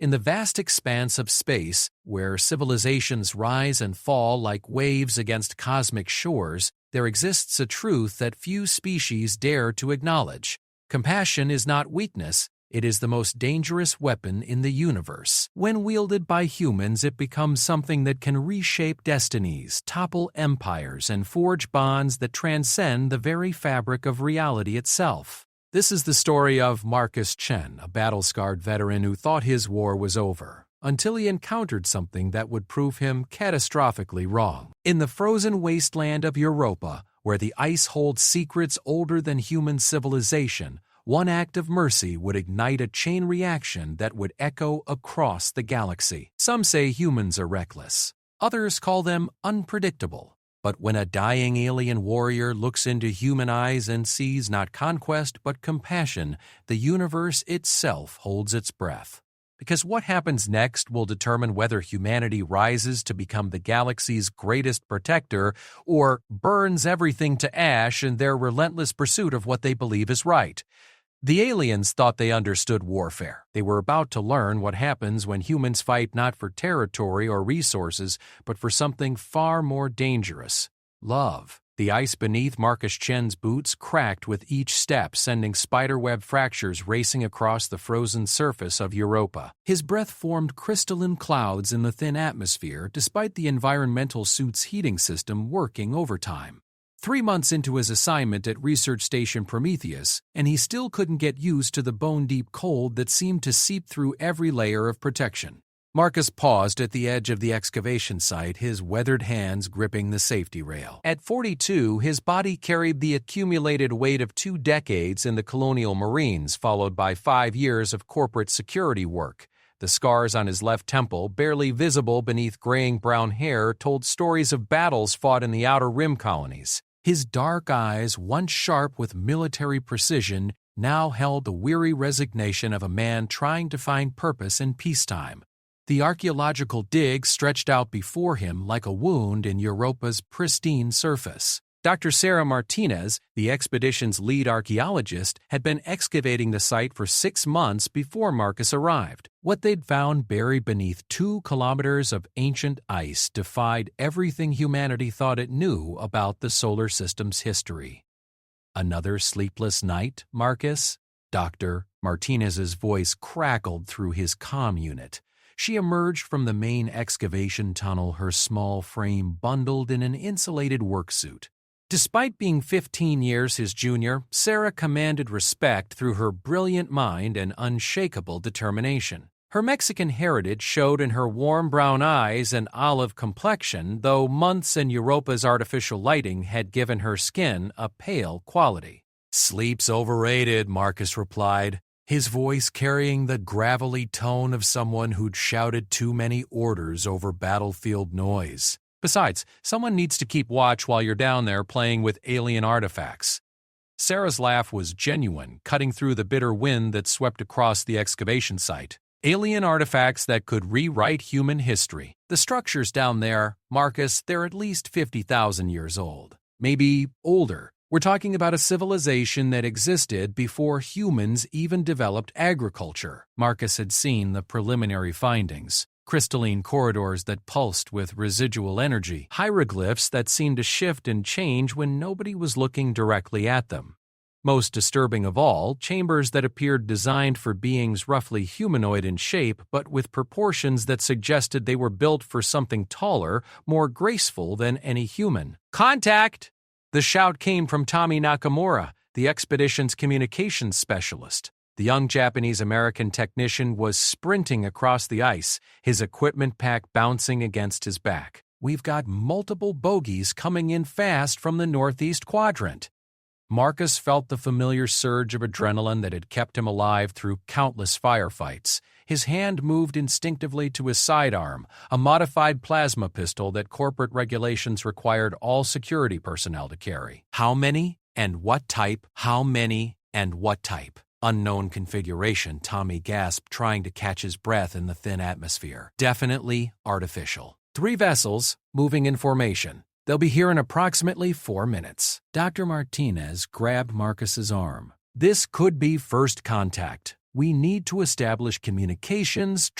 In the vast expanse of space, where civilizations rise and fall like waves against cosmic shores, there exists a truth that few species dare to acknowledge. Compassion is not weakness, it is the most dangerous weapon in the universe. When wielded by humans, it becomes something that can reshape destinies, topple empires, and forge bonds that transcend the very fabric of reality itself. This is the story of Marcus Chen, a battle-scarred veteran who thought his war was over, until he encountered something that would prove him catastrophically wrong. In the frozen wasteland of Europa, where the ice holds secrets older than human civilization, one act of mercy would ignite a chain reaction that would echo across the galaxy. Some say humans are reckless. Others call them unpredictable. But when a dying alien warrior looks into human eyes and sees not conquest but compassion, the universe itself holds its breath. Because what happens next will determine whether humanity rises to become the galaxy's greatest protector or burns everything to ash in their relentless pursuit of what they believe is right. The aliens thought they understood warfare. They were about to learn what happens when humans fight not for territory or resources, but for something far more dangerous: love. The ice beneath Marcus Chen's boots cracked with each step, sending spiderweb fractures racing across the frozen surface of Europa. His breath formed crystalline clouds in the thin atmosphere, despite the environmental suit's heating system working overtime. 3 months into his assignment at Research Station Prometheus, and he still couldn't get used to the bone-deep cold that seemed to seep through every layer of protection. Marcus paused at the edge of the excavation site, his weathered hands gripping the safety rail. At 42, his body carried the accumulated weight of 2 decades in the Colonial Marines, followed by 5 years of corporate security work. The scars on his left temple, barely visible beneath graying brown hair, told stories of battles fought in the Outer Rim colonies. His dark eyes, once sharp with military precision, now held the weary resignation of a man trying to find purpose in peacetime. The archaeological dig stretched out before him like a wound in Europa's pristine surface. Dr. Sarah Martinez, the expedition's lead archaeologist, had been excavating the site for 6 months before Marcus arrived. What they'd found buried beneath 2 kilometers of ancient ice defied everything humanity thought it knew about the solar system's history. Another sleepless night, Marcus? Dr. Martinez's voice crackled through his comm unit. She emerged from the main excavation tunnel, her small frame bundled in an insulated worksuit. Despite being 15 years his junior, Sarah commanded respect through her brilliant mind and unshakable determination. Her Mexican heritage showed in her warm brown eyes and olive complexion, though months in Europa's artificial lighting had given her skin a pale quality. "Sleep's overrated," Marcus replied, his voice carrying the gravelly tone of someone who'd shouted too many orders over battlefield noise. Besides, someone needs to keep watch while you're down there playing with alien artifacts. Sarah's laugh was genuine, cutting through the bitter wind that swept across the excavation site. Alien artifacts that could rewrite human history. The structures down there, Marcus, they're at least 50,000 years old. Maybe older. We're talking about a civilization that existed before humans even developed agriculture. Marcus had seen the preliminary findings. Crystalline corridors that pulsed with residual energy, hieroglyphs that seemed to shift and change when nobody was looking directly at them. Most disturbing of all, chambers that appeared designed for beings roughly humanoid in shape, but with proportions that suggested they were built for something taller, more graceful than any human. "Contact!" The shout came from Tommy Nakamura, the expedition's communications specialist. The young Japanese-American technician was sprinting across the ice, his equipment pack bouncing against his back. "We've got multiple bogies coming in fast from the northeast quadrant." Marcus felt the familiar surge of adrenaline that had kept him alive through countless firefights. His hand moved instinctively to his sidearm, a modified plasma pistol that corporate regulations required all security personnel to carry. How many and what type? How many and what type? Unknown configuration, Tommy gasped, trying to catch his breath in the thin atmosphere. Definitely artificial. 3 vessels, moving in formation. They'll be here in approximately 4 minutes. Dr. Martinez grabbed Marcus's arm. "This could be first contact. We need to establish communications,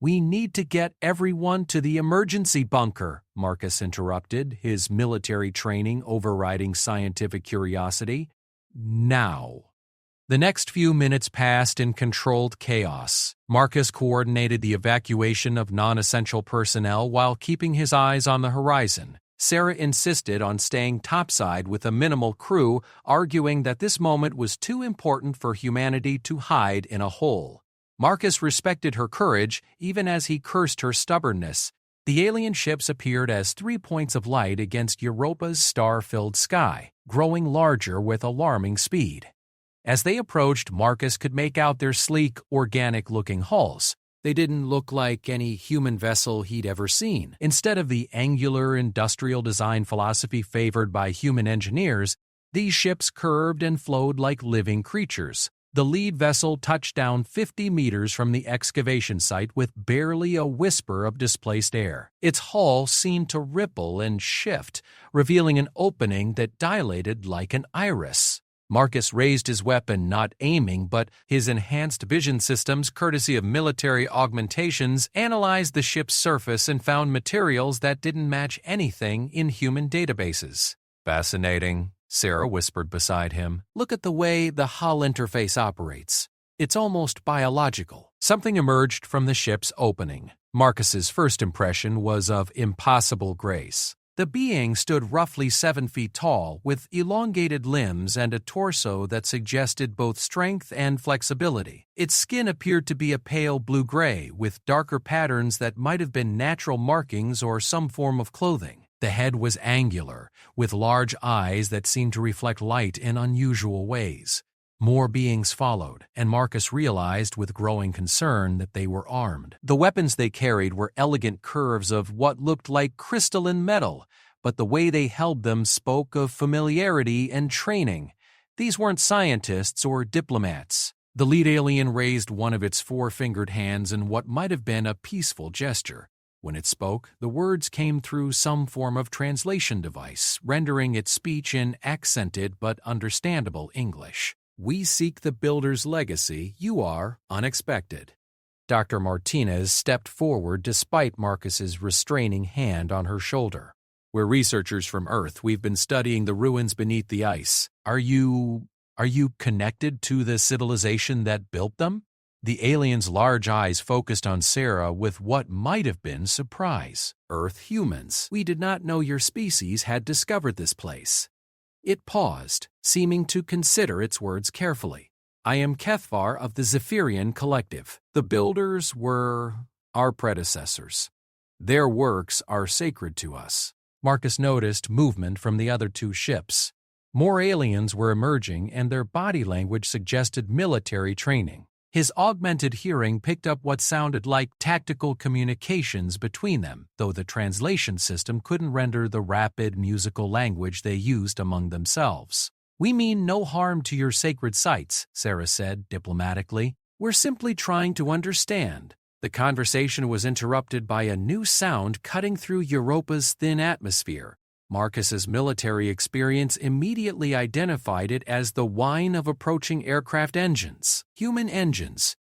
We need to get everyone to the emergency bunker, Marcus interrupted, his military training overriding scientific curiosity. Now. The next few minutes passed in controlled chaos. Marcus coordinated the evacuation of non-essential personnel while keeping his eyes on the horizon. Sarah insisted on staying topside with a minimal crew, arguing that this moment was too important for humanity to hide in a hole. Marcus respected her courage, even as he cursed her stubbornness. The alien ships appeared as 3 points of light against Europa's star-filled sky, growing larger with alarming speed. As they approached, Marcus could make out their sleek, organic-looking hulls. They didn't look like any human vessel he'd ever seen. Instead of the angular industrial design philosophy favored by human engineers, these ships curved and flowed like living creatures. The lead vessel touched down 50 meters from the excavation site with barely a whisper of displaced air. Its hull seemed to ripple and shift, revealing an opening that dilated like an iris. Marcus raised his weapon, not aiming, but his enhanced vision systems, courtesy of military augmentations, analyzed the ship's surface and found materials that didn't match anything in human databases. Fascinating, Sarah whispered beside him. Look at the way the hull interface operates. It's almost biological. Something emerged from the ship's opening. Marcus's first impression was of impossible grace. The being stood roughly 7 feet tall, with elongated limbs and a torso that suggested both strength and flexibility. Its skin appeared to be a pale blue-gray, with darker patterns that might have been natural markings or some form of clothing. The head was angular, with large eyes that seemed to reflect light in unusual ways. More beings followed, and Marcus realized with growing concern that they were armed. The weapons they carried were elegant curves of what looked like crystalline metal, but the way they held them spoke of familiarity and training. These weren't scientists or diplomats. The lead alien raised one of its 4-fingered hands in what might have been a peaceful gesture. When it spoke, the words came through some form of translation device, rendering its speech in accented but understandable English. We seek the builder's legacy. You are unexpected. Dr. Martinez stepped forward despite Marcus's restraining hand on her shoulder. We're researchers from Earth. We've been studying the ruins beneath the ice. Are you connected to the civilization that built them? The alien's large eyes focused on Sarah with what might have been surprise. Earth humans. We did not know your species had discovered this place. It paused, seeming to consider its words carefully. I am Kethvar of the Zephyrian Collective. The builders were our predecessors. Their works are sacred to us. Marcus noticed movement from the other 2 ships. More aliens were emerging, and their body language suggested military training. His augmented hearing picked up what sounded like tactical communications between them, though the translation system couldn't render the rapid musical language they used among themselves. We mean no harm to your sacred sites, Sarah said diplomatically. We're simply trying to understand. The conversation was interrupted by a new sound cutting through Europa's thin atmosphere. Marcus's military experience immediately identified it as the whine of approaching aircraft engines, human engines.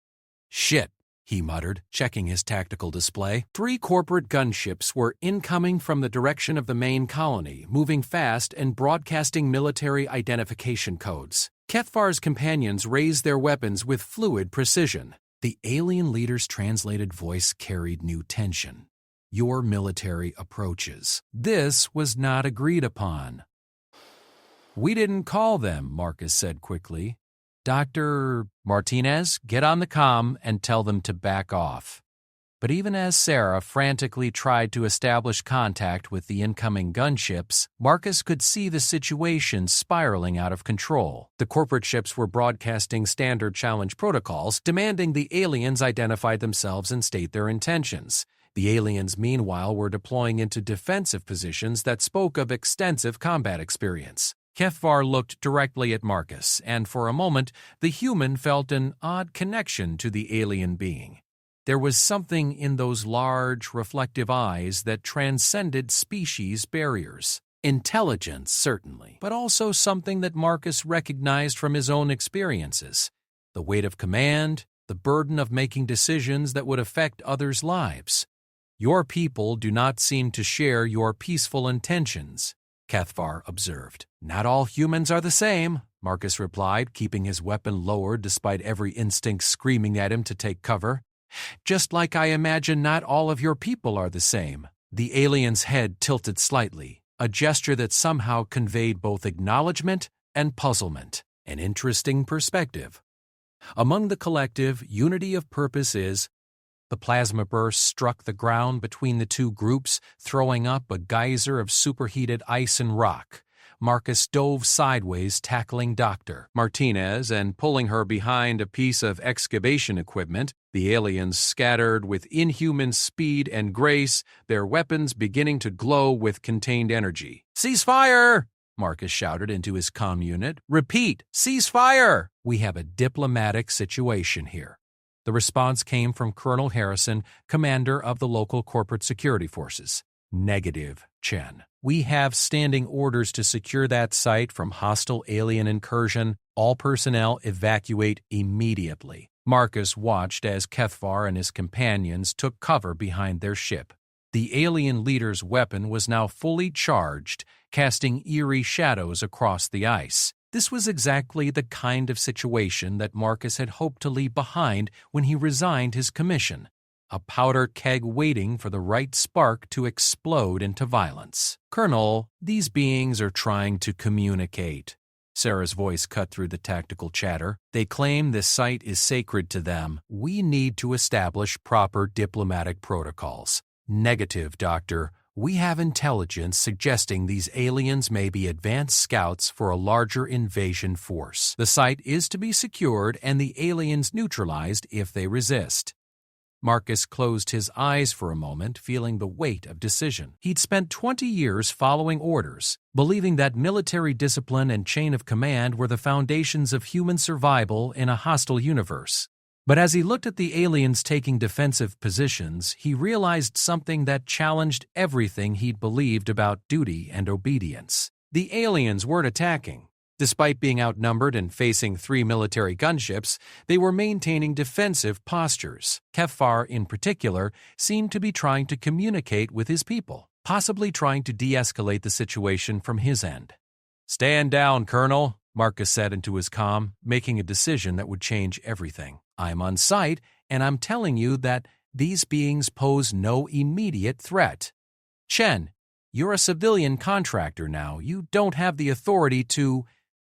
Shit, he muttered, checking his tactical display. 3 corporate gunships were incoming from the direction of the main colony, moving fast and broadcasting military identification codes. Kethvar's companions raised their weapons with fluid precision. The alien leader's translated voice carried new tension. Your military approaches. This was not agreed upon. We didn't call them, Marcus said quickly. Dr. Martinez, get on the comm and tell them to back off. But even as Sarah frantically tried to establish contact with the incoming gunships, Marcus could see the situation spiraling out of control. The corporate ships were broadcasting standard challenge protocols, demanding the aliens identify themselves and state their intentions. The aliens, meanwhile, were deploying into defensive positions that spoke of extensive combat experience. Kethvar looked directly at Marcus, and for a moment, the human felt an odd connection to the alien being. There was something in those large, reflective eyes that transcended species barriers. Intelligence, certainly, but also something that Marcus recognized from his own experiences. the weight of command, the burden of making decisions that would affect others' lives. Your people do not seem to share your peaceful intentions, Cathvar observed. Not all humans are the same, Marcus replied, keeping his weapon lowered despite every instinct screaming at him to take cover. Just like I imagine not all of your people are the same. The alien's head tilted slightly, a gesture that somehow conveyed both acknowledgement and puzzlement. An interesting perspective. Among the collective, unity of purpose is... The plasma burst struck the ground between the two groups, throwing up a geyser of superheated ice and rock. Marcus dove sideways, tackling Dr. Martinez and pulling her behind a piece of excavation equipment. The aliens scattered with inhuman speed and grace, their weapons beginning to glow with contained energy. "Cease fire!" Marcus shouted into his comm unit. "Repeat, cease fire!" "We have a diplomatic situation here." The response came from Colonel Harrison, commander of the local corporate security forces. "Negative, Chen. We have standing orders to secure that site from hostile alien incursion. All personnel evacuate immediately." Marcus watched as Cathvar and his companions took cover behind their ship. The alien leader's weapon was now fully charged, casting eerie shadows across the ice. This was exactly the kind of situation that Marcus had hoped to leave behind when he resigned his commission. A powder keg waiting for the right spark to explode into violence. "Colonel, these beings are trying to communicate." Sarah's voice cut through the tactical chatter. "They claim this site is sacred to them. We need to establish proper diplomatic protocols." "Negative, Doctor. We have intelligence suggesting these aliens may be advanced scouts for a larger invasion force. The site is to be secured and the aliens neutralized if they resist." Marcus closed his eyes for a moment, feeling the weight of decision. He'd spent 20 years following orders, believing that military discipline and chain of command were the foundations of human survival in a hostile universe. But as he looked at the aliens taking defensive positions, he realized something that challenged everything he'd believed about duty and obedience. The aliens weren't attacking. Despite being outnumbered and facing 3 military gunships, they were maintaining defensive postures. Cathvar, in particular, seemed to be trying to communicate with his people, possibly trying to de-escalate the situation from his end. "Stand down, Colonel," Marcus said into his comm, making a decision that would change everything. "I'm on site, and I'm telling you that these beings pose no immediate threat. Chen, you're a civilian contractor now. You don't have the authority to..."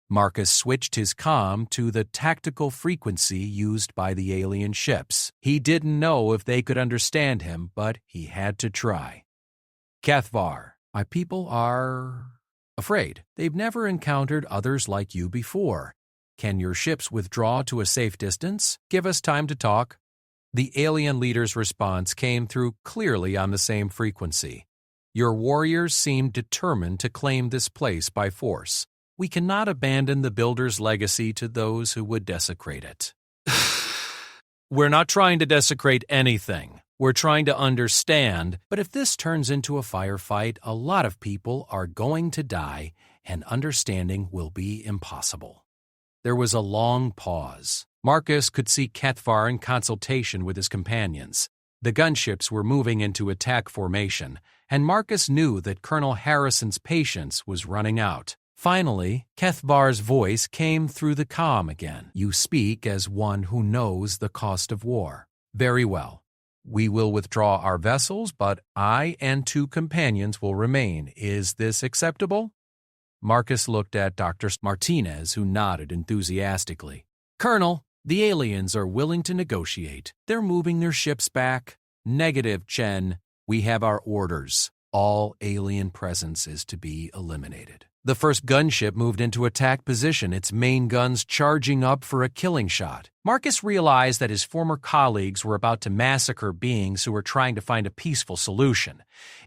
Marcus switched his comm to the tactical frequency used by the alien ships. He didn't know if they could understand him, but he had to try. "Cathvar, my people are... afraid. They've never encountered others like you before. Can your ships withdraw to a safe distance? Give us time to talk." The alien leader's response came through clearly on the same frequency. "Your warriors seem determined to claim this place by force. We cannot abandon the Builder's legacy to those who would desecrate it." "We're not trying to desecrate anything. We're trying to understand, but if this turns into a firefight, a lot of people are going to die, and understanding will be impossible." There was a long pause. Marcus could see Cathvar in consultation with his companions. The gunships were moving into attack formation, and Marcus knew that Colonel Harrison's patience was running out. Finally, Cathvar's voice came through the comm again. "You speak as one who knows the cost of war. Very well. We will withdraw our vessels, but I and 2 companions will remain. Is this acceptable?" Marcus looked at Dr. Martinez, who nodded enthusiastically. "Colonel, the aliens are willing to negotiate. They're moving their ships back." "Negative, Chen. We have our orders. All alien presence is to be eliminated." The first gunship moved into attack position, its main guns charging up for a killing shot. Marcus realized that his former colleagues were about to massacre beings who were trying to find a peaceful solution.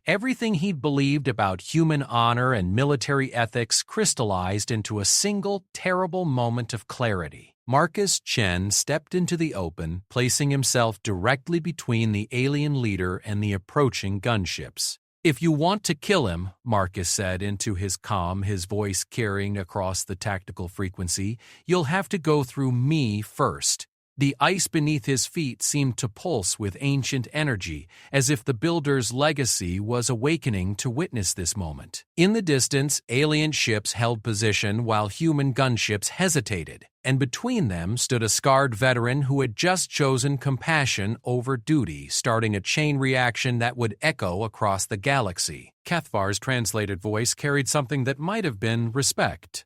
Everything he'd believed about human honor and military ethics crystallized into a single terrible moment of clarity. Marcus Chen stepped into the open, placing himself directly between the alien leader and the approaching gunships. "If you want to kill him," Marcus said into his comm, his voice carrying across the tactical frequency, "you'll have to go through me first." The ice beneath his feet seemed to pulse with ancient energy, as if the builder's legacy was awakening to witness this moment. In the distance, alien ships held position while human gunships hesitated, and between them stood a scarred veteran who had just chosen compassion over duty, starting a chain reaction that would echo across the galaxy. Kethvar's translated voice carried something that might have been respect.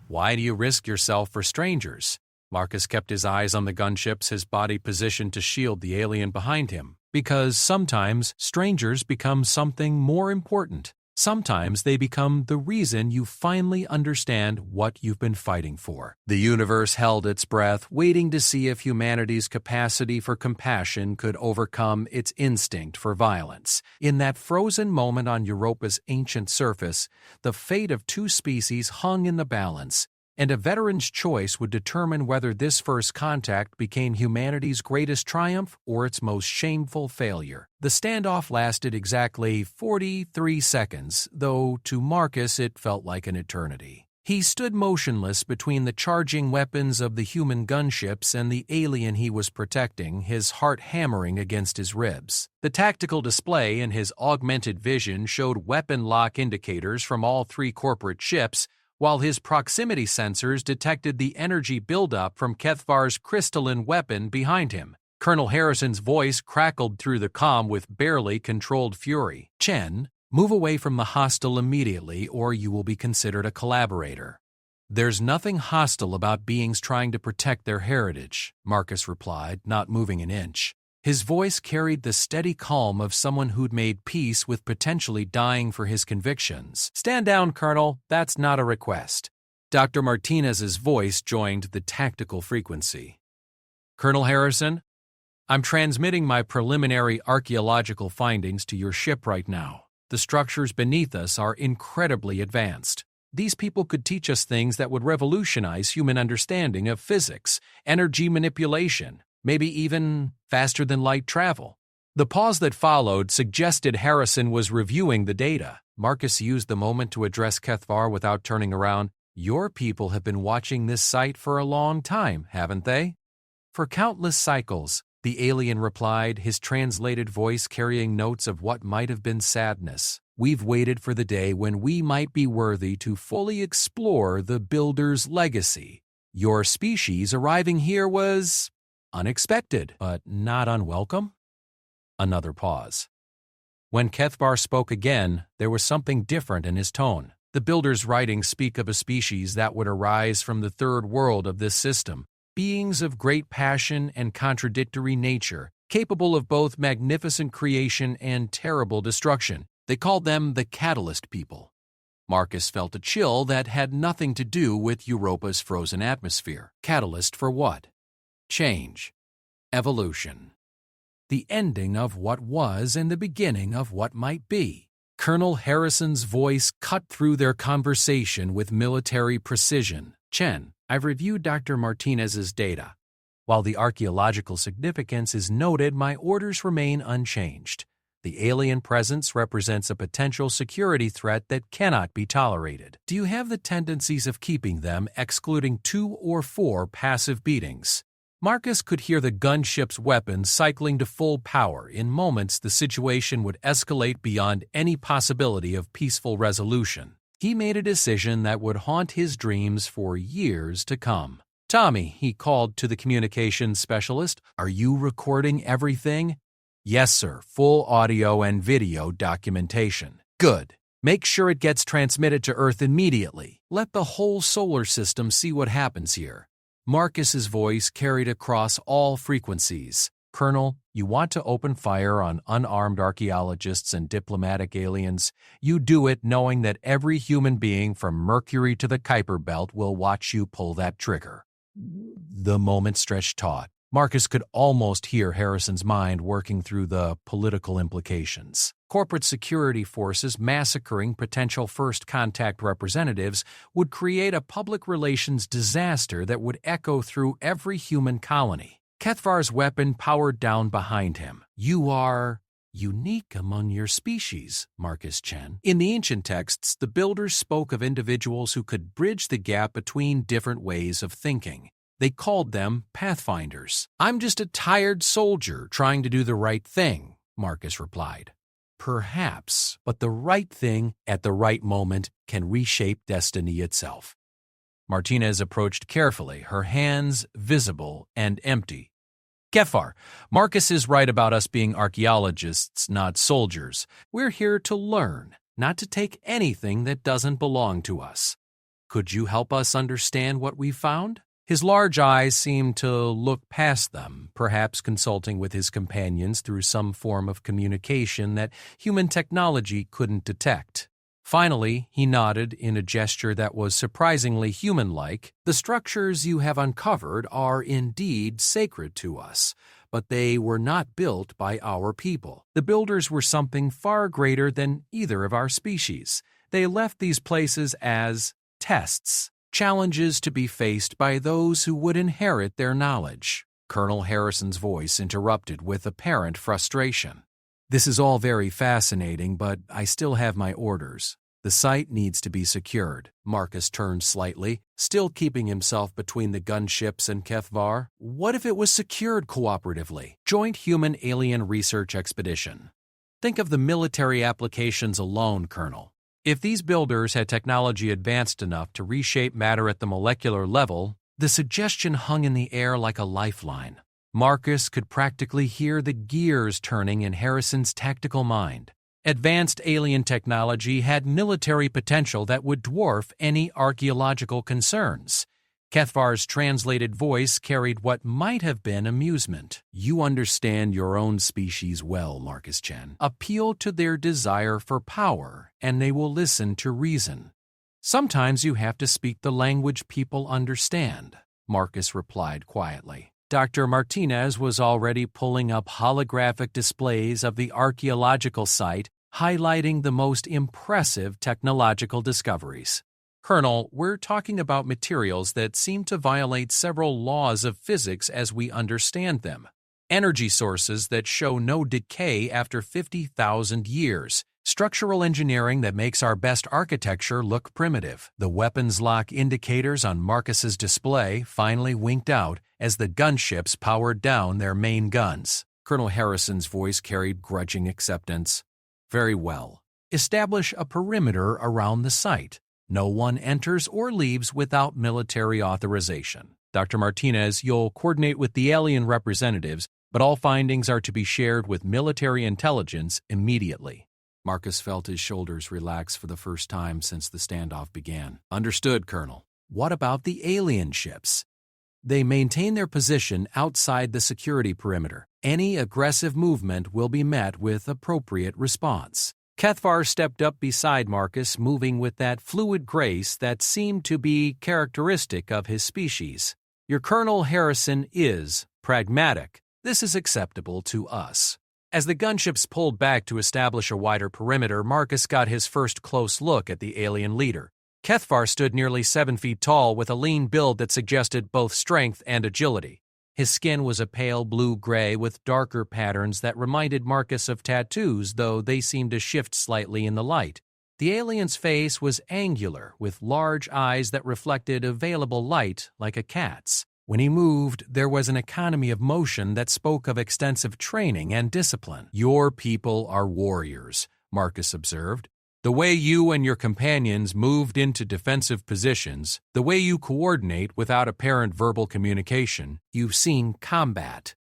"Why do you risk yourself for strangers?" Marcus kept his eyes on the gunships, his body positioned to shield the alien behind him. "Because sometimes strangers become something more important. Sometimes they become the reason you finally understand what you've been fighting for." The universe held its breath, waiting to see if humanity's capacity for compassion could overcome its instinct for violence. In that frozen moment on Europa's ancient surface, the fate of two species hung in the balance, and a veteran's choice would determine whether this first contact became humanity's greatest triumph or its most shameful failure. The standoff lasted exactly 43 seconds, though to Marcus it felt like an eternity. He stood motionless between the charging weapons of the human gunships and the alien he was protecting, his heart hammering against his ribs. The tactical display in his augmented vision showed weapon lock indicators from all three corporate ships, while his proximity sensors detected the energy buildup from Kethvar's crystalline weapon behind him. Colonel Harrison's voice crackled through the comm with barely controlled fury. "Chen, move away from the hostile immediately, or you will be considered a collaborator." "There's nothing hostile about beings trying to protect their heritage," Marcus replied, not moving an inch. His voice carried the steady calm of someone who'd made peace with potentially dying for his convictions. "Stand down, Colonel. That's not a request." Dr. Martinez's voice joined the tactical frequency. "Colonel Harrison, I'm transmitting my preliminary archaeological findings to your ship right now. The structures beneath us are incredibly advanced. These people could teach us things that would revolutionize human understanding of physics, energy manipulation, maybe even faster-than-light travel." The pause that followed suggested Harrison was reviewing the data. Marcus used the moment to address Kethvar without turning around. "Your people have been watching this site for a long time, haven't they?" "For countless cycles," the alien replied, his translated voice carrying notes of what might have been sadness. "We've waited for the day when we might be worthy to fully explore the Builder's legacy. Your species arriving here was unexpected, but not unwelcome." Another pause. When Kethvar spoke again, there was something different in his tone. The Builder's writings speak of a species that would arise from the third world of this system, beings of great passion and contradictory nature, capable of both magnificent creation and terrible destruction. They called them the Catalyst people. Marcus felt a chill that had nothing to do with Europa's frozen atmosphere. Catalyst for what? Change. Evolution. The ending of what was and the beginning of what might be. Colonel Harrison's voice cut through their conversation with military precision. "Chen, I've reviewed Dr. Martinez's data. While the archaeological significance is noted, my orders remain unchanged. The alien presence represents a potential security threat that cannot be tolerated. Do you have the tendencies of keeping them, excluding 2 or 4 passive beatings?" Marcus could hear the gunship's weapons cycling to full power. In moments, the situation would escalate beyond any possibility of peaceful resolution. He made a decision that would haunt his dreams for years to come. "Tommy," he called to the communications specialist, "are you recording everything?" "Yes, sir. Full audio and video documentation." "Good. Make sure it gets transmitted to Earth immediately. Let the whole solar system see what happens here." Marcus's voice carried across all frequencies. "Colonel, you want to open fire on unarmed archaeologists and diplomatic aliens. You do it knowing that every human being from Mercury to the Kuiper Belt will watch you pull that trigger." The moment stretched taut. Marcus could almost hear Harrison's mind working through the political implications. Corporate security forces massacring potential first contact representatives would create a public relations disaster that would echo through every human colony. Kethvar's weapon powered down behind him. "You are Unique among your species, Marcus Chen. In the ancient texts, the builders spoke of individuals who could bridge the gap between different ways of thinking. They called them pathfinders. I'm just a tired soldier trying to do the right thing, Marcus replied. Perhaps, but the right thing at the right moment can reshape destiny itself. Martinez approached carefully, her hands visible and empty. Kefar, Marcus is right about us being archaeologists, not soldiers. We're here to learn, not to take anything that doesn't belong to us. Could you help us understand what we found? His large eyes seemed to look past them, perhaps consulting with his companions through some form of communication that human technology couldn't detect. Finally, he nodded in a gesture that was surprisingly human-like. The structures you have uncovered are indeed sacred to us, but they were not built by our people. The builders were something far greater than either of our species. They left these places as tests, challenges to be faced by those who would inherit their knowledge. Colonel Harrison's voice interrupted with apparent frustration. This is all very fascinating, but I still have my orders. The site needs to be secured. Marcus turned slightly, still keeping himself between the gunships and Kethvar. What if it was secured cooperatively? Joint Human-Alien Research Expedition. Think of the military applications alone, Colonel. If these builders had technology advanced enough to reshape matter at the molecular level, the suggestion hung in the air like a lifeline. Marcus could practically hear the gears turning in Harrison's tactical mind. Advanced alien technology had military potential that would dwarf any archaeological concerns. Kethvar's translated voice carried what might have been amusement. You understand your own species well, Marcus Chen. Appeal to their desire for power, and they will listen to reason. Sometimes you have to speak the language people understand, Marcus replied quietly. Dr. Martinez was already pulling up holographic displays of the archaeological site, highlighting the most impressive technological discoveries. Colonel, we're talking about materials that seem to violate several laws of physics as we understand them. Energy sources that show no decay after 50,000 years. Structural engineering that makes our best architecture look primitive. The weapons lock indicators on Marcus's display finally winked out as the gunships powered down their main guns. Colonel Harrison's voice carried grudging acceptance. Very well. Establish a perimeter around the site. No one enters or leaves without military authorization. Dr. Martinez, you'll coordinate with the alien representatives, but all findings are to be shared with military intelligence immediately. Marcus felt his shoulders relax for the first time since the standoff began. Understood, Colonel. What about the alien ships? They maintain their position outside the security perimeter. Any aggressive movement will be met with appropriate response. Kethvar stepped up beside Marcus, moving with that fluid grace that seemed to be characteristic of his species. Your Colonel Harrison is pragmatic. This is acceptable to us. As the gunships pulled back to establish a wider perimeter, Marcus got his first close look at the alien leader. Kethvar stood nearly 7 feet tall with a lean build that suggested both strength and agility. His skin was a pale blue-gray with darker patterns that reminded Marcus of tattoos, though they seemed to shift slightly in the light. The alien's face was angular, with large eyes that reflected available light like a cat's. When he moved, there was an economy of motion that spoke of extensive training and discipline. Your people are warriors, Marcus observed. The way you and your companions moved into defensive positions, the way you coordinate without apparent verbal communication, you've seen combat.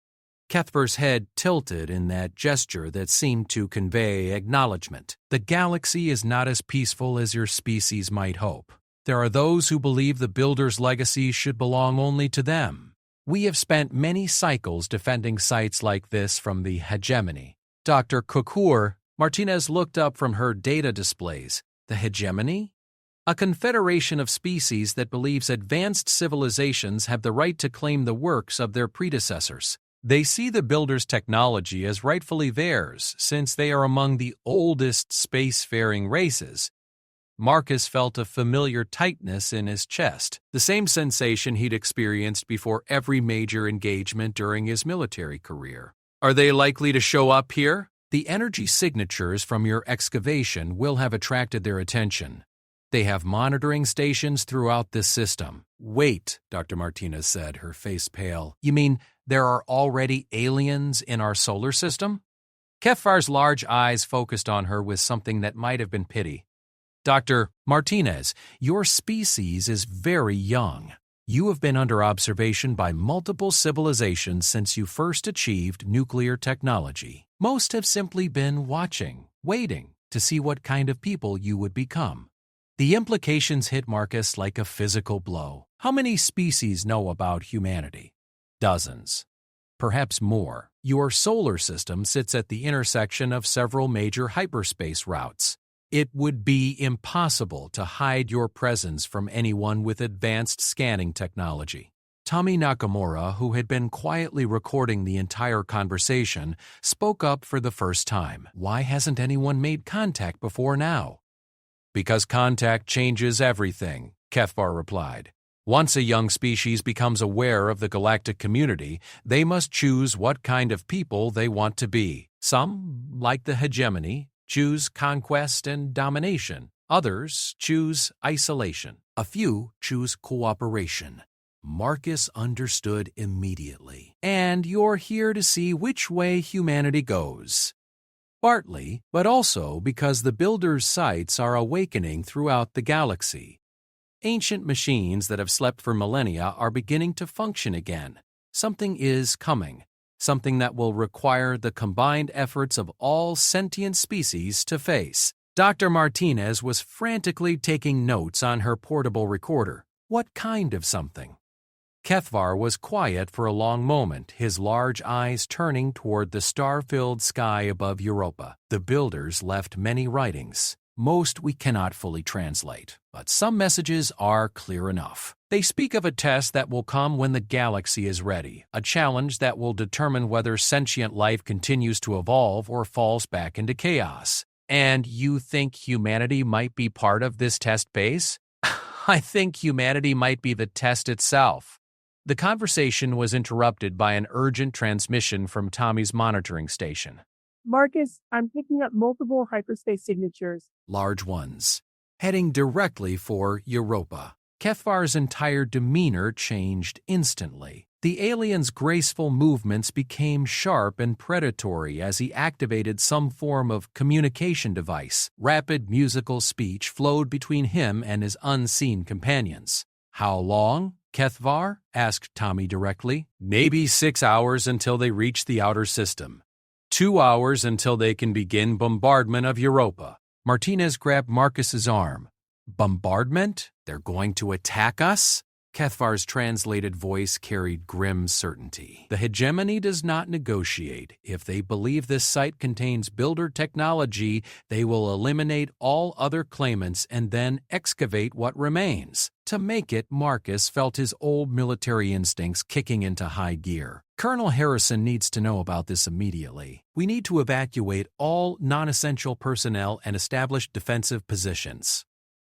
Kethvar's head tilted in that gesture that seemed to convey acknowledgement. The galaxy is not as peaceful as your species might hope. There are those who believe the Builder's legacy should belong only to them. We have spent many cycles defending sites like this from the hegemony. Dr. Kukur, Martinez looked up from her data displays. The hegemony? A confederation of species that believes advanced civilizations have the right to claim the works of their predecessors. They see the Builder's technology as rightfully theirs, since they are among the oldest spacefaring races. Marcus felt a familiar tightness in his chest, the same sensation he'd experienced before every major engagement during his military career. Are they likely to show up here? The energy signatures from your excavation will have attracted their attention. They have monitoring stations throughout this system. Wait, Dr. Martinez said, her face pale. You mean there are already aliens in our solar system? Kefvar's large eyes focused on her with something that might have been pity. Dr. Martinez, your species is very young. You have been under observation by multiple civilizations since you first achieved nuclear technology. Most have simply been watching, waiting to see what kind of people you would become. The implications hit Marcus like a physical blow. How many species know about humanity? Dozens. Perhaps more. Your solar system sits at the intersection of several major hyperspace routes. It would be impossible to hide your presence from anyone with advanced scanning technology. Tommy Nakamura, who had been quietly recording the entire conversation, spoke up for the first time. Why hasn't anyone made contact before now? Because contact changes everything, Kefvar replied. Once a young species becomes aware of the galactic community, they must choose what kind of people they want to be. Some, like the hegemony, choose conquest and domination. Others choose isolation. A few choose cooperation. Marcus understood immediately. And you're here to see which way humanity goes. Partly, but also because the Builder's sights are awakening throughout the galaxy. Ancient machines that have slept for millennia are beginning to function again. Something is coming. Something that will require the combined efforts of all sentient species to face. Dr. Martinez was frantically taking notes on her portable recorder. What kind of something? Kefvar was quiet for a long moment, his large eyes turning toward the star-filled sky above Europa. The Builders left many writings. Most we cannot fully translate, but some messages are clear enough. They speak of a test that will come when the galaxy is ready, a challenge that will determine whether sentient life continues to evolve or falls back into chaos. And you think humanity might be part of this test base? I think humanity might be the test itself. The conversation was interrupted by an urgent transmission from Tommy's monitoring station. Marcus, I'm picking up multiple hyperspace signatures. Large ones. Heading directly for Europa. Kefvar's entire demeanor changed instantly. The alien's graceful movements became sharp and predatory as he activated some form of communication device. Rapid musical speech flowed between him and his unseen companions. How long? Kefvar asked Tommy directly. Maybe 6 hours until they reach the outer system. 2 hours until they can begin bombardment of Europa. Martinez grabbed Marcus's arm. Bombardment? They're going to attack us? Kefvar's translated voice carried grim certainty. The hegemony does not negotiate. If they believe this site contains Builder technology, they will eliminate all other claimants and then excavate what remains. To make it, Marcus felt his old military instincts kicking into high gear. Colonel Harrison needs to know about this immediately. We need to evacuate all non-essential personnel and establish defensive positions.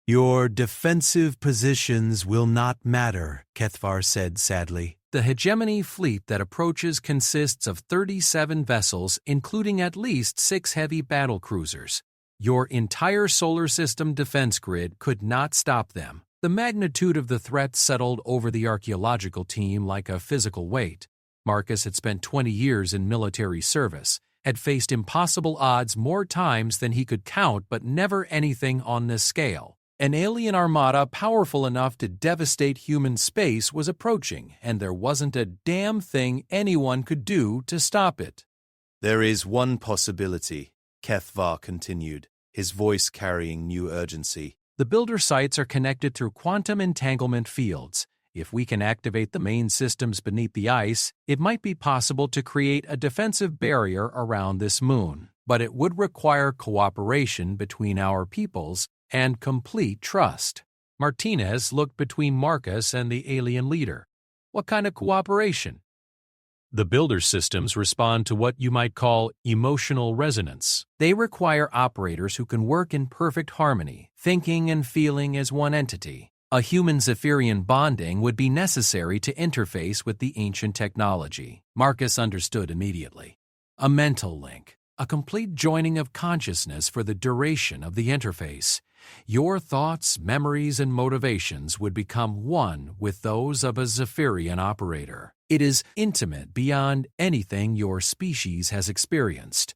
Your defensive positions will not matter, Kefvar said sadly. The hegemony fleet that approaches consists of 37 vessels, including at least 6 heavy battle cruisers. Your entire solar system defense grid could not stop them. The magnitude of the threat settled over the archaeological team like a physical weight. Marcus had spent 20 years in military service, had faced impossible odds more times than he could count, but never anything on this scale. An alien armada powerful enough to devastate human space was approaching, and there wasn't a damn thing anyone could do to stop it. There is one possibility, Kefvar continued, his voice carrying new urgency. The Builder sites are connected through quantum entanglement fields. If we can activate the main systems beneath the ice, it might be possible to create a defensive barrier around this moon. But it would require cooperation between our peoples and complete trust. Martinez looked between Marcus and the alien leader. What kind of cooperation? The Builder systems respond to what you might call emotional resonance. They require operators who can work in perfect harmony, thinking and feeling as one entity. A human-Zephyrian bonding would be necessary to interface with the ancient technology. Marcus understood immediately. A mental link. a complete joining of consciousness for the duration of the interface. Your thoughts, memories, and motivations would become one with those of a Zephyrian operator. It is intimate beyond anything your species has experienced.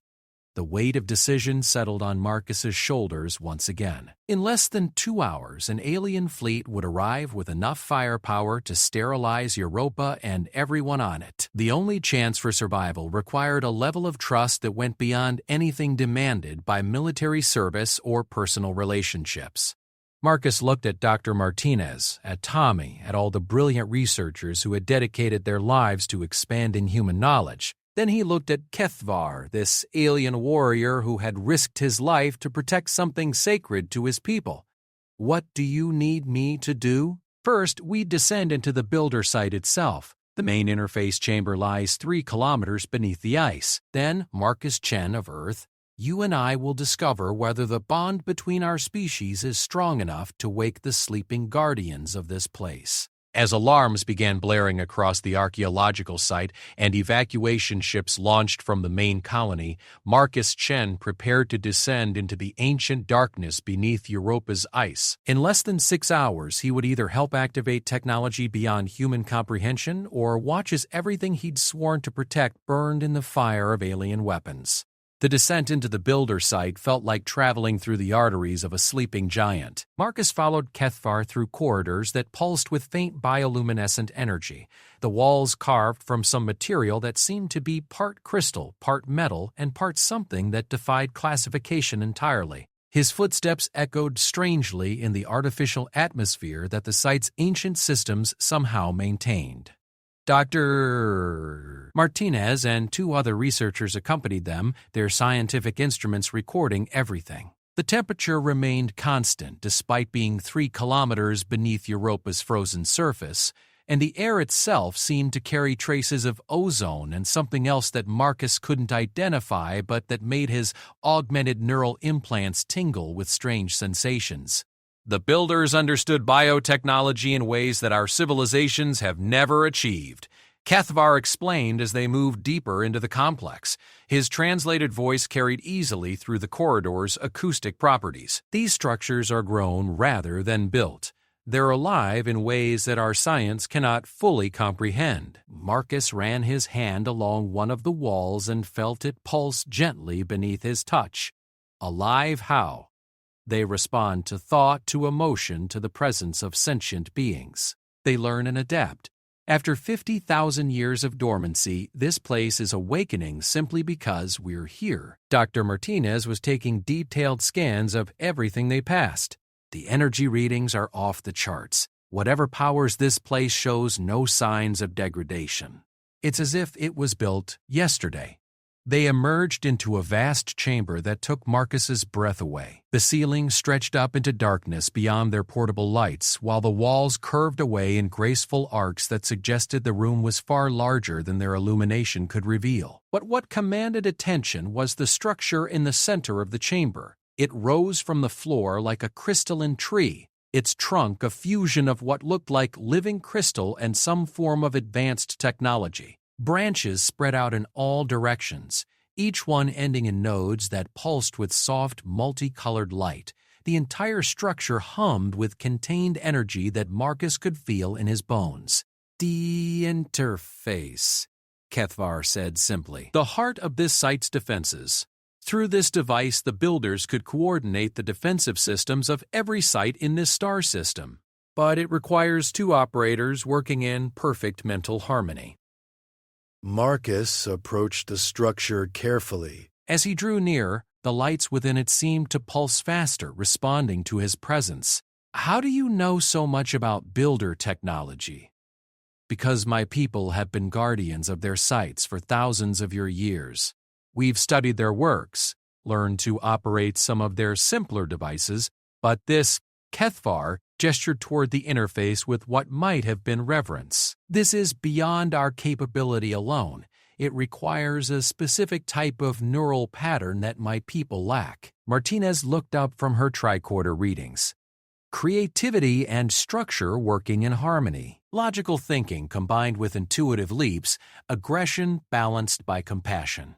The weight of decision settled on Marcus's shoulders once again. In less than 2 hours, an alien fleet would arrive with enough firepower to sterilize Europa and everyone on it. The only chance for survival required a level of trust that went beyond anything demanded by military service or personal relationships. Marcus looked at Dr. Martinez, at Tommy, at all the brilliant researchers who had dedicated their lives to expanding human knowledge. Then he looked at Kethvar, this alien warrior who had risked his life to protect something sacred to his people. What do you need me to do? First, we descend into the builder site itself. The main interface chamber lies 3 kilometers beneath the ice. Then, Marcus Chen of Earth, you and I will discover whether the bond between our species is strong enough to wake the sleeping guardians of this place. As alarms began blaring across the archaeological site and evacuation ships launched from the main colony, Marcus Chen prepared to descend into the ancient darkness beneath Europa's ice. In less than 6 hours, he would either help activate technology beyond human comprehension or watch as everything he'd sworn to protect burned in the fire of alien weapons. The descent into the builder site felt like traveling through the arteries of a sleeping giant. Marcus followed Kethvar through corridors that pulsed with faint bioluminescent energy, the walls carved from some material that seemed to be part crystal, part metal, and part something that defied classification entirely. His footsteps echoed strangely in the artificial atmosphere that the site's ancient systems somehow maintained. Dr. Martinez and 2 other researchers accompanied them, their scientific instruments recording everything. The temperature remained constant despite being 3 kilometers beneath Europa's frozen surface, and the air itself seemed to carry traces of ozone and something else that Marcus couldn't identify but that made his augmented neural implants tingle with strange sensations. The builders understood biotechnology in ways that our civilizations have never achieved, Kethvar explained as they moved deeper into the complex. His translated voice carried easily through the corridor's acoustic properties. These structures are grown rather than built. They're alive in ways that our science cannot fully comprehend. Marcus ran his hand along one of the walls and felt it pulse gently beneath his touch. Alive how? They respond to thought, to emotion, to the presence of sentient beings. They learn and adapt. After 50,000 years of dormancy, this place is awakening simply because we're here. Dr. Martinez was taking detailed scans of everything they passed. The energy readings are off the charts. Whatever powers this place shows no signs of degradation. It's as if it was built yesterday. They emerged into a vast chamber that took Marcus's breath away. The ceiling stretched up into darkness beyond their portable lights, while the walls curved away in graceful arcs that suggested the room was far larger than their illumination could reveal. But what commanded attention was the structure in the center of the chamber. It rose from the floor like a crystalline tree, its trunk a fusion of what looked like living crystal and some form of advanced technology. Branches spread out in all directions, each one ending in nodes that pulsed with soft, multicolored light. The entire structure hummed with contained energy that Marcus could feel in his bones. The interface, Kethvar said simply. The heart of this site's defenses. Through this device, the builders could coordinate the defensive systems of every site in this star system. But it requires 2 operators working in perfect mental harmony. Marcus approached the structure carefully. As he drew near, the lights within it seemed to pulse faster, responding to his presence. How do you know so much about builder technology? Because my people have been guardians of their sites for thousands of your years. We've studied their works, learned to operate some of their simpler devices, but this Kethvar gestured toward the interface with what might have been reverence. This is beyond our capability alone. It requires a specific type of neural pattern that my people lack. Martinez looked up from her tricorder readings. Creativity and structure working in harmony. Logical thinking combined with intuitive leaps. Aggression balanced by compassion.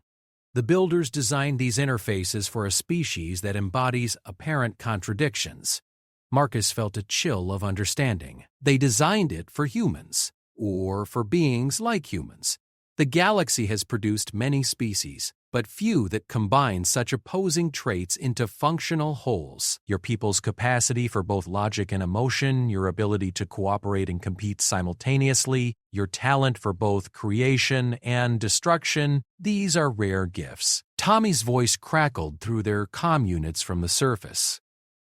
The builders designed these interfaces for a species that embodies apparent contradictions. Marcus felt a chill of understanding. They designed it for humans, or for beings like humans. The galaxy has produced many species, but few that combine such opposing traits into functional wholes. Your people's capacity for both logic and emotion, your ability to cooperate and compete simultaneously, your talent for both creation and destruction, these are rare gifts. Tommy's voice crackled through their comm units from the surface.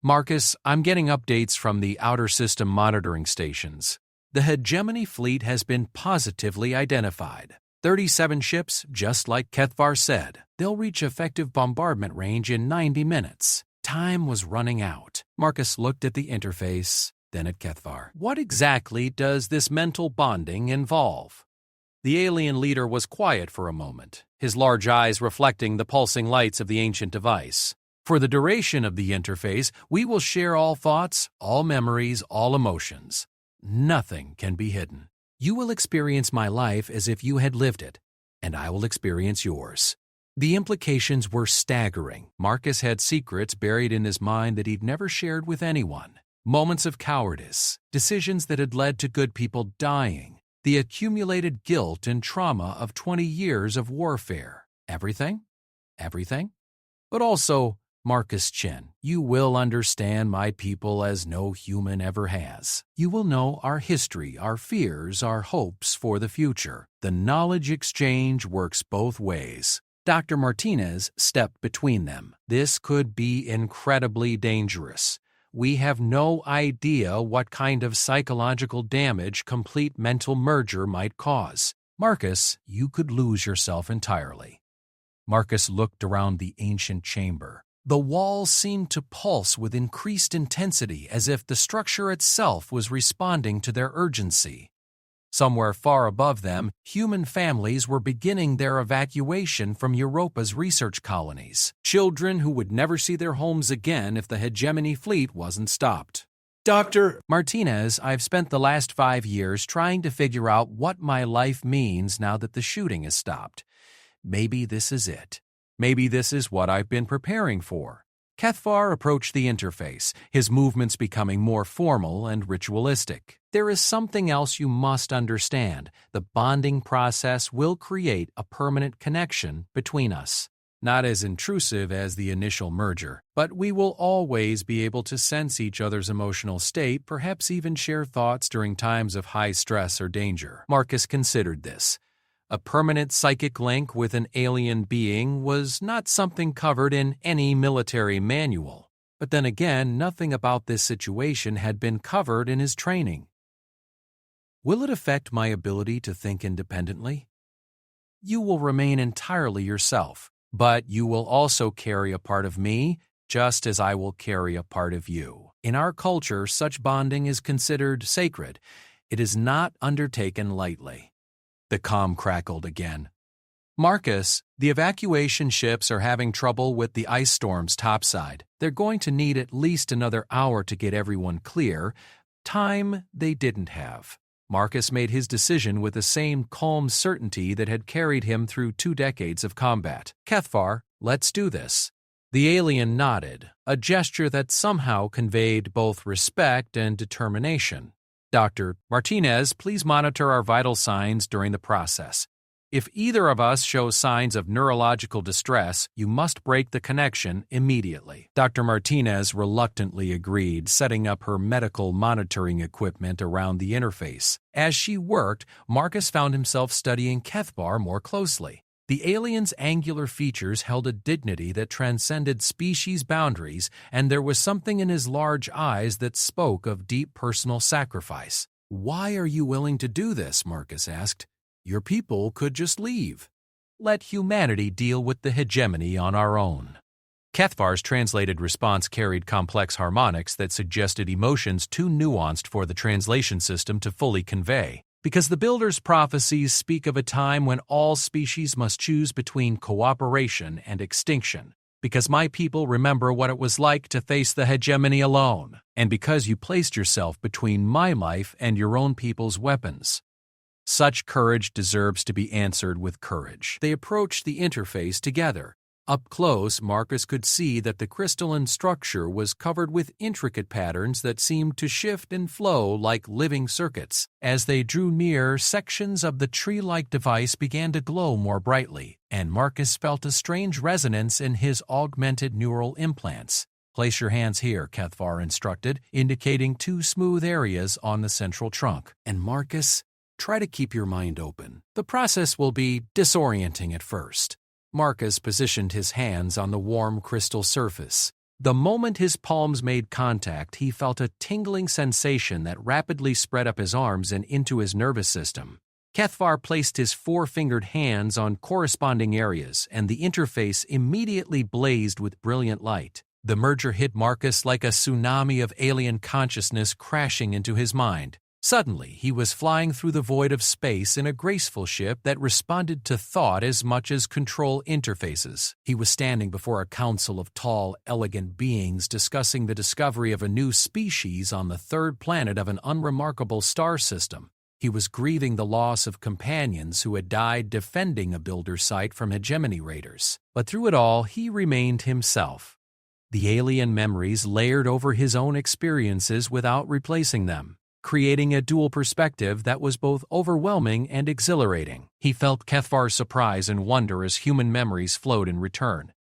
Marcus, I'm getting updates from the outer system monitoring stations. The hegemony fleet has been positively identified. 37 ships, just like Kethvar said. They'll reach effective bombardment range in 90 minutes. Time was running out. Marcus looked at the interface, then at Kethvar. What exactly does this mental bonding involve? The alien leader was quiet for a moment, his large eyes reflecting the pulsing lights of the ancient device. For the duration of the interface, we will share all thoughts, all memories, all emotions. Nothing can be hidden. You will experience my life as if you had lived it, and I will experience yours. The implications were staggering. Marcus had secrets buried in his mind that he'd never shared with anyone. Moments of cowardice, decisions that had led to good people dying, the accumulated guilt and trauma of 20 years of warfare. Everything? Everything? But also, Marcus Chin, you will understand my people as no human ever has. You will know our history, our fears, our hopes for the future. The knowledge exchange works both ways. Dr. Martinez stepped between them. This could be incredibly dangerous. We have no idea what kind of psychological damage complete mental merger might cause. Marcus, you could lose yourself entirely. Marcus looked around the ancient chamber. The walls seemed to pulse with increased intensity as if the structure itself was responding to their urgency. Somewhere far above them, human families were beginning their evacuation from Europa's research colonies, children who would never see their homes again if the hegemony fleet wasn't stopped. Dr. Martinez, I've spent the last 5 years trying to figure out what my life means now that the shooting has stopped. Maybe this is it. Maybe this is what I've been preparing for. Kethvar approached the interface, his movements becoming more formal and ritualistic. There is something else you must understand. The bonding process will create a permanent connection between us. Not as intrusive as the initial merger, but we will always be able to sense each other's emotional state, perhaps even share thoughts during times of high stress or danger. Marcus considered this. A permanent psychic link with an alien being was not something covered in any military manual. But then again, nothing about this situation had been covered in his training. Will it affect my ability to think independently? You will remain entirely yourself, but you will also carry a part of me, just as I will carry a part of you. In our culture, such bonding is considered sacred. It is not undertaken lightly. The comm crackled again. Marcus, the evacuation ships are having trouble with the ice storms topside. They're going to need at least another hour to get everyone clear. Time they didn't have. Marcus made his decision with the same calm certainty that had carried him through 2 decades of combat. Kethvar, let's do this. The alien nodded, a gesture that somehow conveyed both respect and determination. Dr. Martinez, please monitor our vital signs during the process. If either of us shows signs of neurological distress, you must break the connection immediately. Dr. Martinez reluctantly agreed, setting up her medical monitoring equipment around the interface. As she worked, Marcus found himself studying Kethvar more closely. The alien's angular features held a dignity that transcended species boundaries, and there was something in his large eyes that spoke of deep personal sacrifice. "Why are you willing to do this?" Marcus asked. "Your people could just leave. Let humanity deal with the hegemony on our own." Kethvar's translated response carried complex harmonics that suggested emotions too nuanced for the translation system to fully convey. Because the Builder's prophecies speak of a time when all species must choose between cooperation and extinction. Because my people remember what it was like to face the hegemony alone. And because you placed yourself between my life and your own people's weapons. Such courage deserves to be answered with courage. They approached the interface together. Up close, Marcus could see that the crystalline structure was covered with intricate patterns that seemed to shift and flow like living circuits. As they drew near, sections of the tree-like device began to glow more brightly, and Marcus felt a strange resonance in his augmented neural implants. "Place your hands here," Kethvar instructed, indicating two smooth areas on the central trunk. "And Marcus, try to keep your mind open. The process will be disorienting at first." Marcus positioned his hands on the warm crystal surface. The moment his palms made contact, he felt a tingling sensation that rapidly spread up his arms and into his nervous system. Kethvar placed his four-fingered hands on corresponding areas, and the interface immediately blazed with brilliant light. The merger hit Marcus like a tsunami of alien consciousness crashing into his mind. Suddenly, he was flying through the void of space in a graceful ship that responded to thought as much as control interfaces. He was standing before a council of tall, elegant beings discussing the discovery of a new species on the third planet of an unremarkable star system. He was grieving the loss of companions who had died defending a builder site from hegemony raiders. But through it all, he remained himself. The alien memories layered over his own experiences without replacing them, creating a dual perspective that was both overwhelming and exhilarating. He felt Kethvar's surprise and wonder as human memories flowed in return.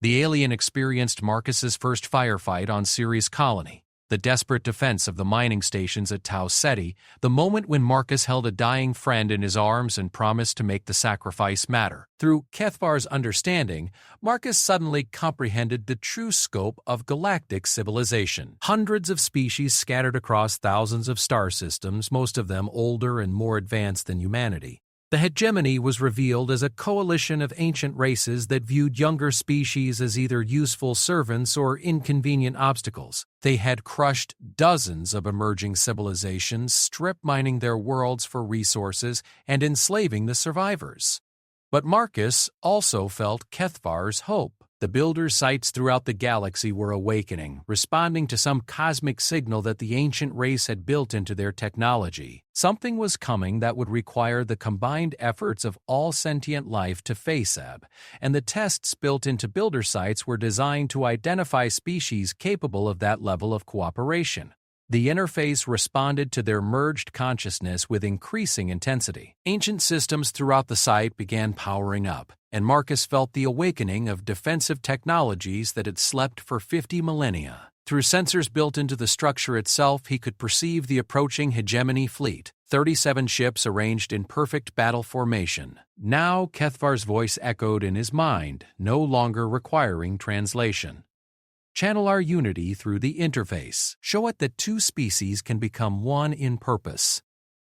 The alien experienced Marcus's first firefight on Ceres Colony, the desperate defense of the mining stations at Tau Ceti, the moment when Marcus held a dying friend in his arms and promised to make the sacrifice matter. Through Kethvar's understanding, Marcus suddenly comprehended the true scope of galactic civilization. Hundreds of species scattered across thousands of star systems, most of them older and more advanced than humanity. The hegemony was revealed as a coalition of ancient races that viewed younger species as either useful servants or inconvenient obstacles. They had crushed dozens of emerging civilizations, strip mining their worlds for resources and enslaving the survivors. But Marcus also felt Kethvar's hope. The builder sites throughout the galaxy were awakening, responding to some cosmic signal that the ancient race had built into their technology. Something was coming that would require the combined efforts of all sentient life to face Ebb, and the tests built into builder sites were designed to identify species capable of that level of cooperation. The interface responded to their merged consciousness with increasing intensity. Ancient systems throughout the site began powering up, and Marcus felt the awakening of defensive technologies that had slept for 50 millennia. Through sensors built into the structure itself, he could perceive the approaching hegemony fleet, 37 ships arranged in perfect battle formation. Now Kethvar's voice echoed in his mind, no longer requiring translation. Channel our unity through the interface. Show it that two species can become one in purpose.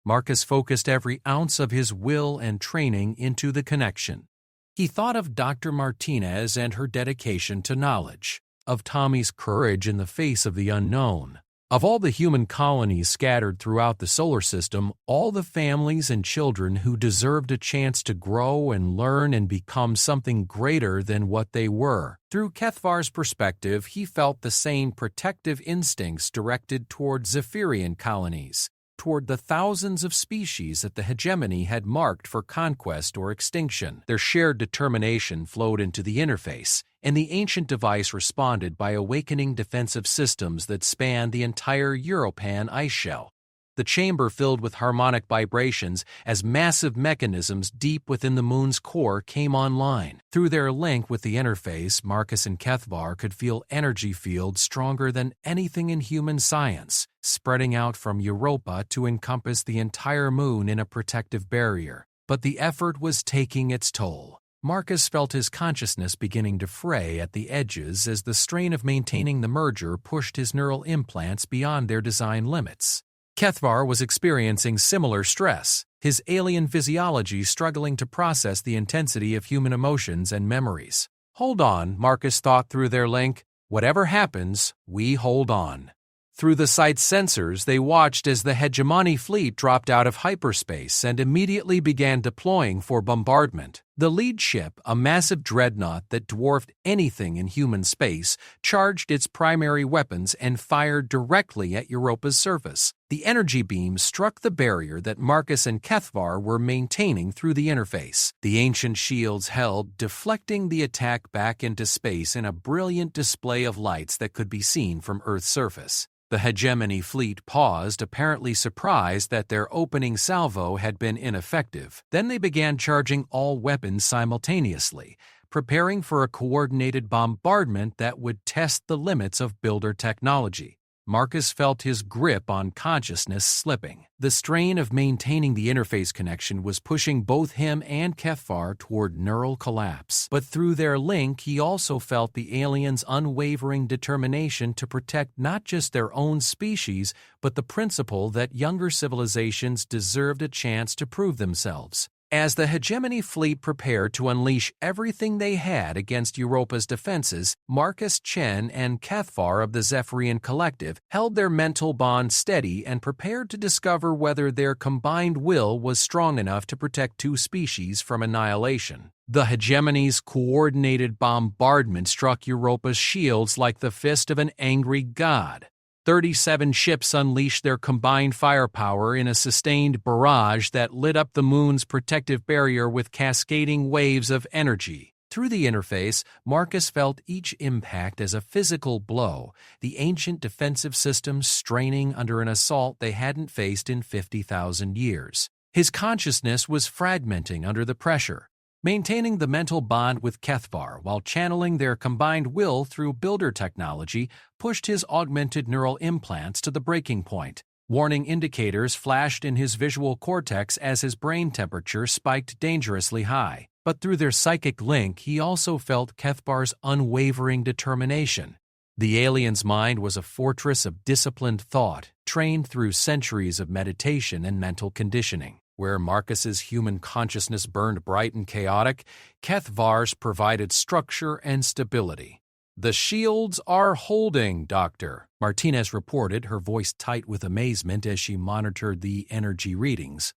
Marcus focused every ounce of his will and training into the connection. He thought of Dr. Martinez and her dedication to knowledge, of Tommy's courage in the face of the unknown. Of all the human colonies scattered throughout the solar system, all the families and children who deserved a chance to grow and learn and become something greater than what they were. Through Kethvar's perspective, he felt the same protective instincts directed toward Zephyrian colonies, toward the thousands of species that the hegemony had marked for conquest or extinction. Their shared determination flowed into the interface, and the ancient device responded by awakening defensive systems that spanned the entire Europan ice shell. The chamber filled with harmonic vibrations as massive mechanisms deep within the moon's core came online. Through their link with the interface, Marcus and Kethvar could feel energy fields stronger than anything in human science, spreading out from Europa to encompass the entire moon in a protective barrier. But the effort was taking its toll. Marcus felt his consciousness beginning to fray at the edges as the strain of maintaining the merger pushed his neural implants beyond their design limits. Kethvar was experiencing similar stress, his alien physiology struggling to process the intensity of human emotions and memories. Hold on, Marcus thought through their link. Whatever happens, we hold on. Through the site's sensors, they watched as the hegemony fleet dropped out of hyperspace and immediately began deploying for bombardment. The lead ship, a massive dreadnought that dwarfed anything in human space, charged its primary weapons and fired directly at Europa's surface. The energy beam struck the barrier that Marcus and Kethvar were maintaining through the interface. The ancient shields held, deflecting the attack back into space in a brilliant display of lights that could be seen from Earth's surface. The hegemony fleet paused, apparently surprised that their opening salvo had been ineffective. Then they began charging all weapons simultaneously, preparing for a coordinated bombardment that would test the limits of builder technology. Marcus felt his grip on consciousness slipping. The strain of maintaining the interface connection was pushing both him and Kethvar toward neural collapse. But through their link, he also felt the aliens' unwavering determination to protect not just their own species, but the principle that younger civilizations deserved a chance to prove themselves. As the hegemony fleet prepared to unleash everything they had against Europa's defenses, Marcus Chen and Kethvar of the Zephyrian Collective held their mental bond steady and prepared to discover whether their combined will was strong enough to protect two species from annihilation. The hegemony's coordinated bombardment struck Europa's shields like the fist of an angry god. 37 ships unleashed their combined firepower in a sustained barrage that lit up the moon's protective barrier with cascading waves of energy. Through the interface, Marcus felt each impact as a physical blow, the ancient defensive systems straining under an assault they hadn't faced in 50,000 years. His consciousness was fragmenting under the pressure. Maintaining the mental bond with Kethvar while channeling their combined will through builder technology pushed his augmented neural implants to the breaking point. Warning indicators flashed in his visual cortex as his brain temperature spiked dangerously high. But through their psychic link, he also felt Kethvar's unwavering determination. The alien's mind was a fortress of disciplined thought, trained through centuries of meditation and mental conditioning. Where Marcus's human consciousness burned bright and chaotic, Kethvar's provided structure and stability. "The shields are holding, Doctor," Martinez reported, her voice tight with amazement as she monitored the energy readings.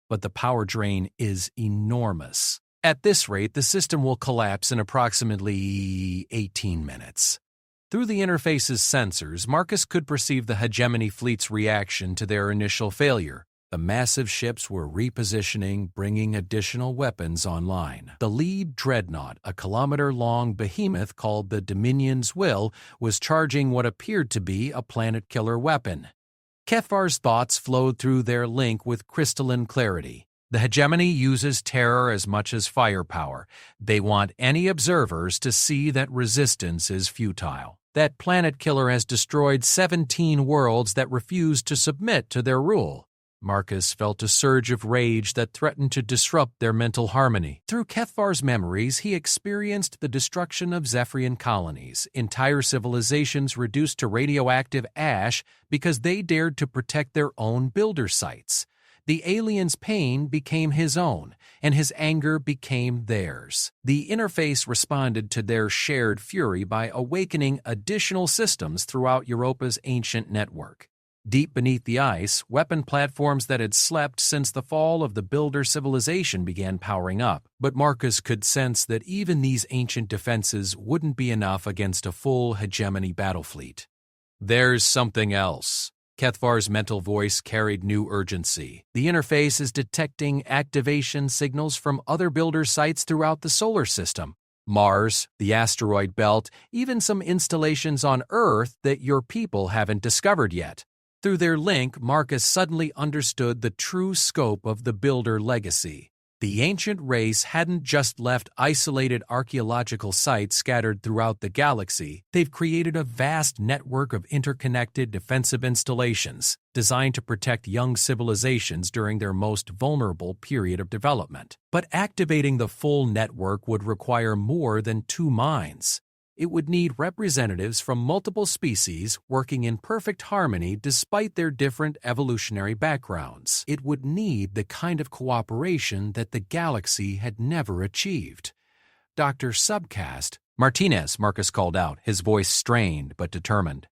"But the power drain is enormous. At this rate, the system will collapse in approximately 18 minutes." Through the interface's sensors, Marcus could perceive the hegemony fleet's reaction to their initial failure. The massive ships were repositioning, bringing additional weapons online. The lead dreadnought, a kilometer-long behemoth called the Dominion's Will, was charging what appeared to be a planet-killer weapon. Kethvar's thoughts flowed through their link with crystalline clarity. The hegemony uses terror as much as firepower. They want any observers to see that resistance is futile. That planet-killer has destroyed 17 worlds that refused to submit to their rule. Marcus felt a surge of rage that threatened to disrupt their mental harmony. Through Kethvar's memories, he experienced the destruction of Zephyrian colonies, entire civilizations reduced to radioactive ash because they dared to protect their own builder sites. The alien's pain became his own, and his anger became theirs. The interface responded to their shared fury by awakening additional systems throughout Europa's ancient network. Deep beneath the ice, weapon platforms that had slept since the fall of the builder civilization began powering up, but Marcus could sense that even these ancient defenses wouldn't be enough against a full hegemony battle fleet. "There's something else." Kethvar's mental voice carried new urgency. "The interface is detecting activation signals from other builder sites throughout the solar system. Mars, the asteroid belt, even some installations on Earth that your people haven't discovered yet." Through their link, Marcus suddenly understood the true scope of the builder legacy. The ancient race hadn't just left isolated archaeological sites scattered throughout the galaxy. They've created a vast network of interconnected defensive installations designed to protect young civilizations during their most vulnerable period of development. But activating the full network would require more than two minds. It would need representatives from multiple species working in perfect harmony despite their different evolutionary backgrounds. It would need the kind of cooperation that the galaxy had never achieved. "Dr. Subcast," "Martinez," Marcus called out, his voice strained but determined.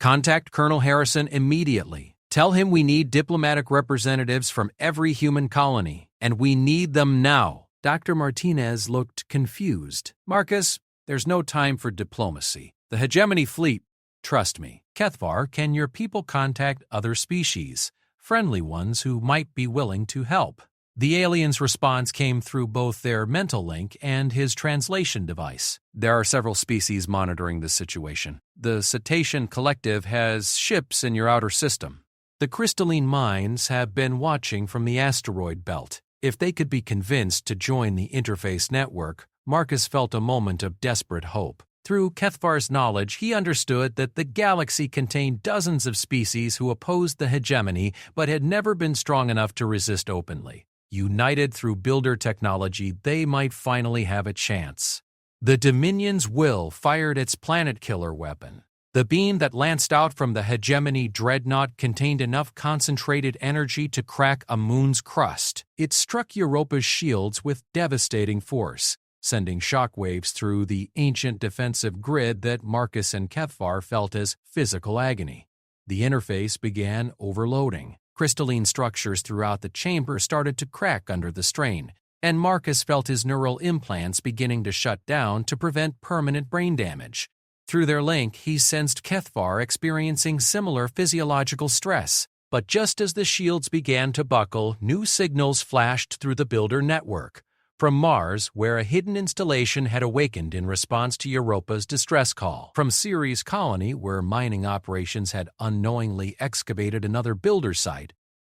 "Contact Colonel Harrison immediately. Tell him we need diplomatic representatives from every human colony, and we need them now." Dr. Martinez looked confused. Marcus, there's no time for diplomacy. The hegemony fleet, trust me. Kethvar, can your people contact other species, friendly ones who might be willing to help? The alien's response came through both their mental link and his translation device. There are several species monitoring this situation. The Cetacean Collective has ships in your outer system. The crystalline mines have been watching from the asteroid belt. If they could be convinced to join the interface network, Marcus felt a moment of desperate hope. Through Kethvar's knowledge, he understood that the galaxy contained dozens of species who opposed the hegemony but had never been strong enough to resist openly. United through builder technology, they might finally have a chance. The Dominion's will fired its planet killer weapon. The beam that lanced out from the hegemony dreadnought contained enough concentrated energy to crack a moon's crust. It struck Europa's shields with devastating force, sending shockwaves through the ancient defensive grid that Marcus and Kethvar felt as physical agony. The interface began overloading. Crystalline structures throughout the chamber started to crack under the strain, and Marcus felt his neural implants beginning to shut down to prevent permanent brain damage. Through their link, he sensed Kethvar experiencing similar physiological stress. But just as the shields began to buckle, new signals flashed through the builder network. From Mars, where a hidden installation had awakened in response to Europa's distress call. From Ceres Colony, where mining operations had unknowingly excavated another builder site.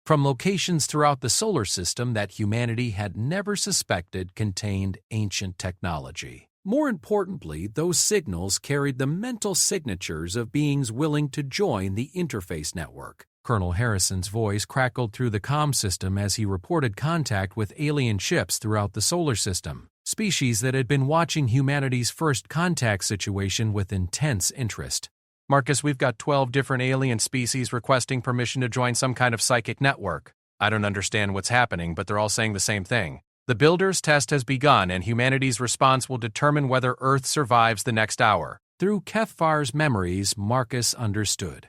From locations throughout the solar system that humanity had never suspected contained ancient technology. More importantly, those signals carried the mental signatures of beings willing to join the interface network. Colonel Harrison's voice crackled through the comm system as he reported contact with alien ships throughout the solar system, species that had been watching humanity's first contact situation with intense interest. Marcus, we've got 12 different alien species requesting permission to join some kind of psychic network. I don't understand what's happening, but they're all saying the same thing. The Builder's test has begun, and humanity's response will determine whether Earth survives the next hour. Through Kethvar's memories, Marcus understood.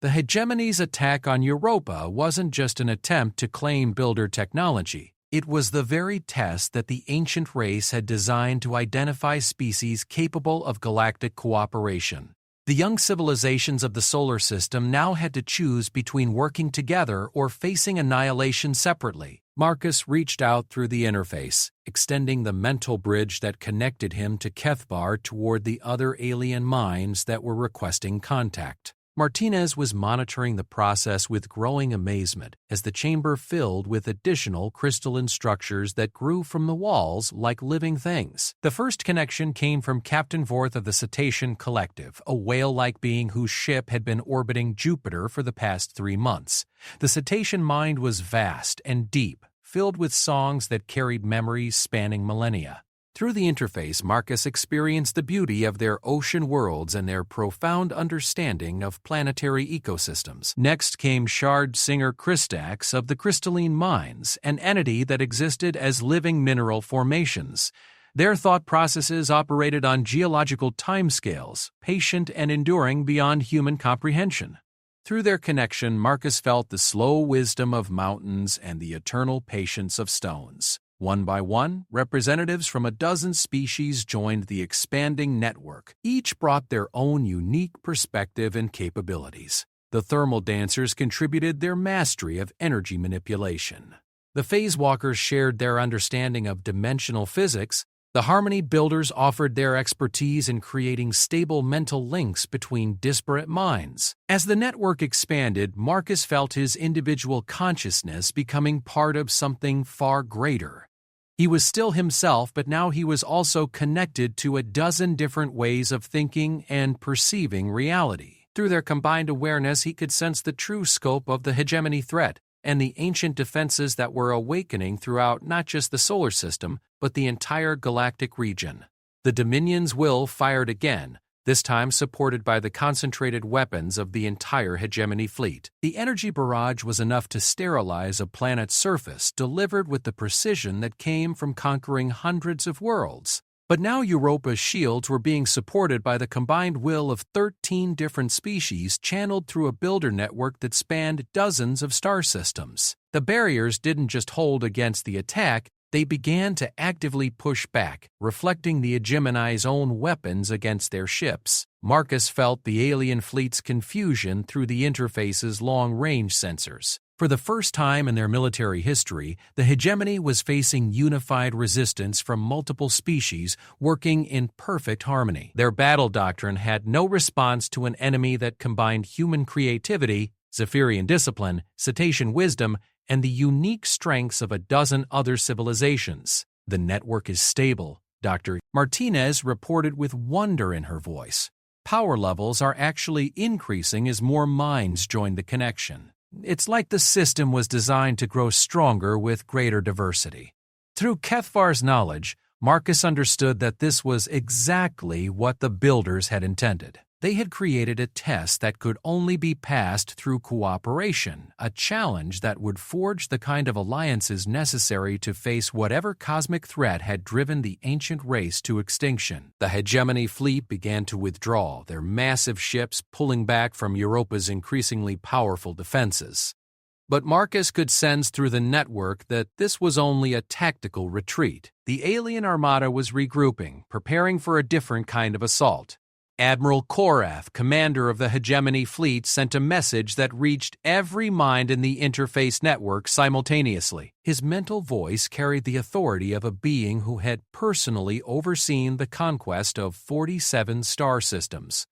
The hegemony's attack on Europa wasn't just an attempt to claim builder technology. It was the very test that the ancient race had designed to identify species capable of galactic cooperation. The young civilizations of the solar system now had to choose between working together or facing annihilation separately. Marcus reached out through the interface, extending the mental bridge that connected him to Kethvar toward the other alien minds that were requesting contact. Martinez was monitoring the process with growing amazement as the chamber filled with additional crystalline structures that grew from the walls like living things. The first connection came from Captain Vorth of the Cetacean Collective, a whale-like being whose ship had been orbiting Jupiter for the past 3 months. The Cetacean mind was vast and deep, filled with songs that carried memories spanning millennia. Through the interface, Marcus experienced the beauty of their ocean worlds and their profound understanding of planetary ecosystems. Next came Shard Singer Christax of the Crystalline Mines, an entity that existed as living mineral formations. Their thought processes operated on geological timescales, patient and enduring beyond human comprehension. Through their connection, Marcus felt the slow wisdom of mountains and the eternal patience of stones. One by one, representatives from a dozen species joined the expanding network. Each brought their own unique perspective and capabilities. The thermal dancers contributed their mastery of energy manipulation. The phase walkers shared their understanding of dimensional physics. The harmony builders offered their expertise in creating stable mental links between disparate minds. As the network expanded, Marcus felt his individual consciousness becoming part of something far greater. He was still himself, but now he was also connected to a dozen different ways of thinking and perceiving reality. Through their combined awareness, he could sense the true scope of the hegemony threat and the ancient defenses that were awakening throughout not just the solar system, but the entire galactic region. The Dominion's will fired again, this time supported by the concentrated weapons of the entire hegemony fleet. The energy barrage was enough to sterilize a planet's surface, delivered with the precision that came from conquering hundreds of worlds. But now Europa's shields were being supported by the combined will of 13 different species channeled through a builder network that spanned dozens of star systems. The barriers didn't just hold against the attack, they began to actively push back, reflecting the Hegemony's own weapons against their ships. Marcus felt the alien fleet's confusion through the interface's long-range sensors. For the first time in their military history, the Hegemony was facing unified resistance from multiple species working in perfect harmony. Their battle doctrine had no response to an enemy that combined human creativity, Zephyrian discipline, Cetacean wisdom, and the unique strengths of a dozen other civilizations. "The network is stable," Dr. Martinez reported with wonder in her voice. "Power levels are actually increasing as more minds join the connection. It's like the system was designed to grow stronger with greater diversity." Through Kethvar's knowledge, Marcus understood that this was exactly what the builders had intended. They had created a test that could only be passed through cooperation, a challenge that would forge the kind of alliances necessary to face whatever cosmic threat had driven the ancient race to extinction. The Hegemony fleet began to withdraw, their massive ships pulling back from Europa's increasingly powerful defenses. But Marcus could sense through the network that this was only a tactical retreat. The alien armada was regrouping, preparing for a different kind of assault. Admiral Korath, commander of the Hegemony fleet, sent a message that reached every mind in the interface network simultaneously. His mental voice carried the authority of a being who had personally overseen the conquest of 47 star systems.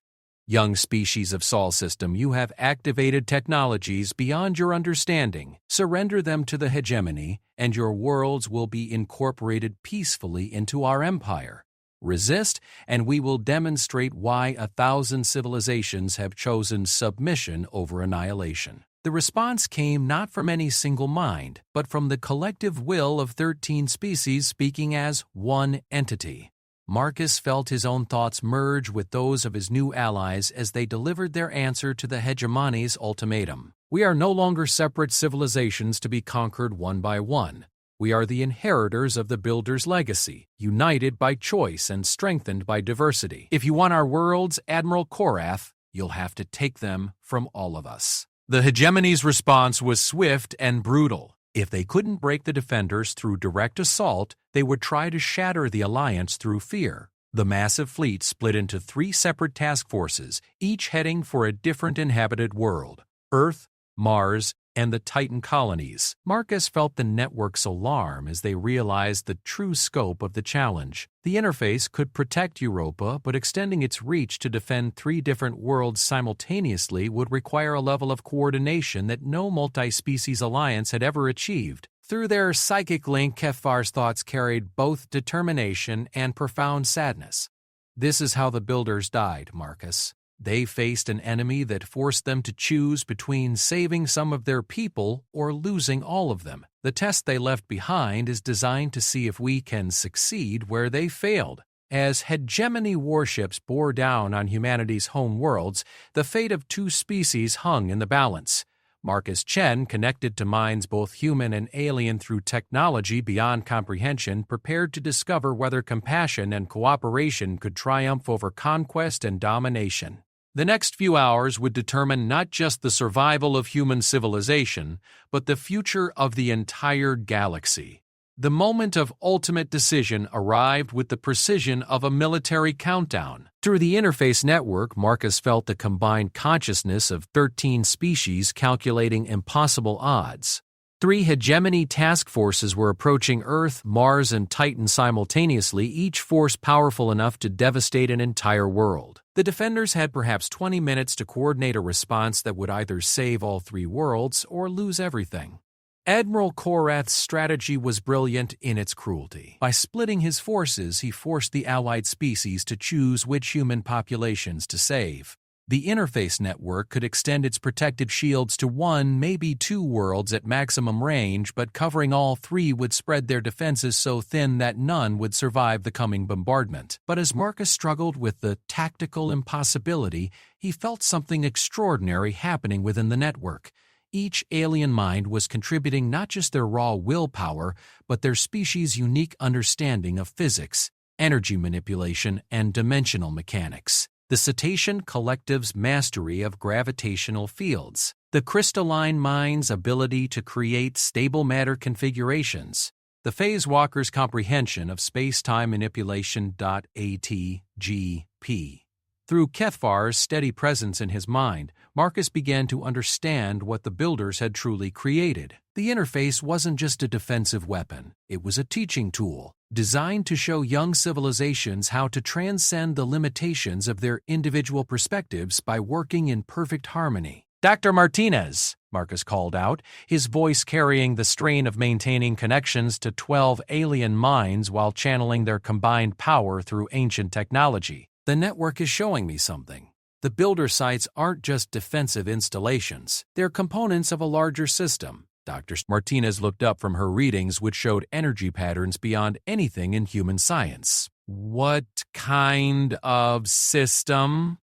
"Young species of Sol system, you have activated technologies beyond your understanding. Surrender them to the Hegemony, and your worlds will be incorporated peacefully into our empire. Resist, and we will demonstrate why 1,000 civilizations have chosen submission over annihilation." The response came not from any single mind, but from the collective will of 13 species speaking as one entity. Marcus felt his own thoughts merge with those of his new allies as they delivered their answer to the Hegemony's ultimatum. "We are no longer separate civilizations to be conquered one by one. We are the inheritors of the Builder's legacy, united by choice and strengthened by diversity. If you want our worlds, Admiral Korath, you'll have to take them from all of us." The Hegemony's response was swift and brutal. If they couldn't break the defenders through direct assault, they would try to shatter the alliance through fear. The massive fleet split into 3 separate task forces, each heading for a different inhabited world: Earth, Mars, and the Titan colonies. Marcus felt the network's alarm as they realized the true scope of the challenge. The interface could protect Europa, but extending its reach to defend 3 different worlds simultaneously would require a level of coordination that no multi-species alliance had ever achieved. Through their psychic link, Kethvar's thoughts carried both determination and profound sadness. "This is how the Builders died, Marcus. They faced an enemy that forced them to choose between saving some of their people or losing all of them. The test they left behind is designed to see if we can succeed where they failed." As Hegemony warships bore down on humanity's home worlds, the fate of 2 species hung in the balance. Marcus Chen, connected to minds both human and alien through technology beyond comprehension, prepared to discover whether compassion and cooperation could triumph over conquest and domination. The next few hours would determine not just the survival of human civilization, but the future of the entire galaxy. The moment of ultimate decision arrived with the precision of a military countdown. Through the interface network, Marcus felt the combined consciousness of 13 species calculating impossible odds. 3 Hegemony task forces were approaching Earth, Mars, and Titan simultaneously, each force powerful enough to devastate an entire world. The defenders had perhaps 20 minutes to coordinate a response that would either save all 3 worlds or lose everything. Admiral Korath's strategy was brilliant in its cruelty. By splitting his forces, he forced the allied species to choose which human populations to save. The interface network could extend its protective shields to 1, maybe 2 worlds at maximum range, but covering all 3 would spread their defenses so thin that none would survive the coming bombardment. But as Marcus struggled with the tactical impossibility, he felt something extraordinary happening within the network. Each alien mind was contributing not just their raw willpower, but their species' unique understanding of physics, energy manipulation, and dimensional mechanics. The Cetacean Collective's mastery of gravitational fields, the crystalline mind's ability to create stable matter configurations, the Phase Walker's comprehension of space-time manipulation.atgp. Through Kethvar's steady presence in his mind, Marcus began to understand what the Builders had truly created. The interface wasn't just a defensive weapon, it was a teaching tool, designed to show young civilizations how to transcend the limitations of their individual perspectives by working in perfect harmony. "Dr. Martinez," Marcus called out, his voice carrying the strain of maintaining connections to 12 alien minds while channeling their combined power through ancient technology. "The network is showing me something. The Builder sites aren't just defensive installations, they're components of a larger system." Dr. Martinez looked up from her readings, which showed energy patterns beyond anything in human science. "What kind of system?"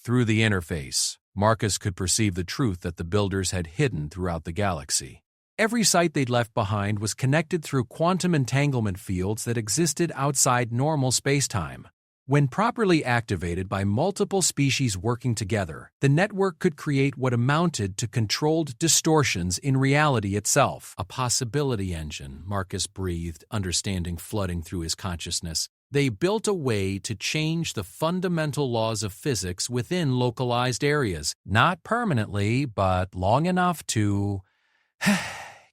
Through the interface, Marcus could perceive the truth that the Builders had hidden throughout the galaxy. Every site they'd left behind was connected through quantum entanglement fields that existed outside normal spacetime. When properly activated by multiple species working together, the network could create what amounted to controlled distortions in reality itself. A possibility engine, Marcus breathed, understanding flooding through his consciousness. They built a way to change the fundamental laws of physics within localized areas, not permanently, but long enough to...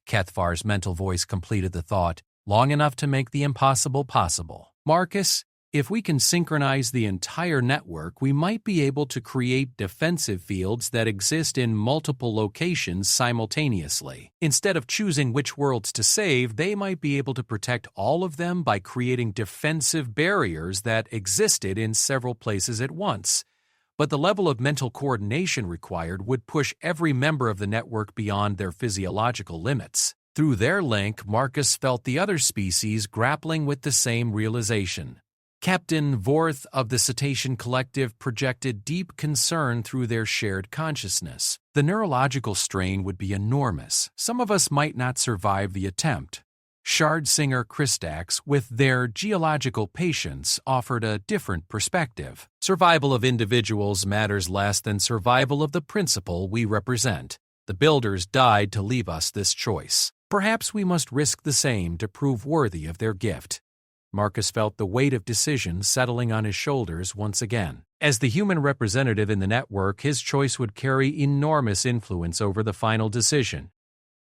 Kethvar's mental voice completed the thought, long enough to make the impossible possible. "Marcus, if we can synchronize the entire network, we might be able to create defensive fields that exist in multiple locations simultaneously. Instead of choosing which worlds to save, they might be able to protect all of them by creating defensive barriers that existed in several places at once. But the level of mental coordination required would push every member of the network beyond their physiological limits." Through their link, Marcus felt the other species grappling with the same realization. Captain Vorth of the Cetacean Collective projected deep concern through their shared consciousness. The neurological strain would be enormous. Some of us might not survive the attempt. Shardsinger Christax, with their geological patience, offered a different perspective. "Survival of individuals matters less than survival of the principle we represent. The Builders died to leave us this choice. Perhaps we must risk the same to prove worthy of their gift." Marcus felt the weight of decision settling on his shoulders once again. As the human representative in the network, his choice would carry enormous influence over the final decision.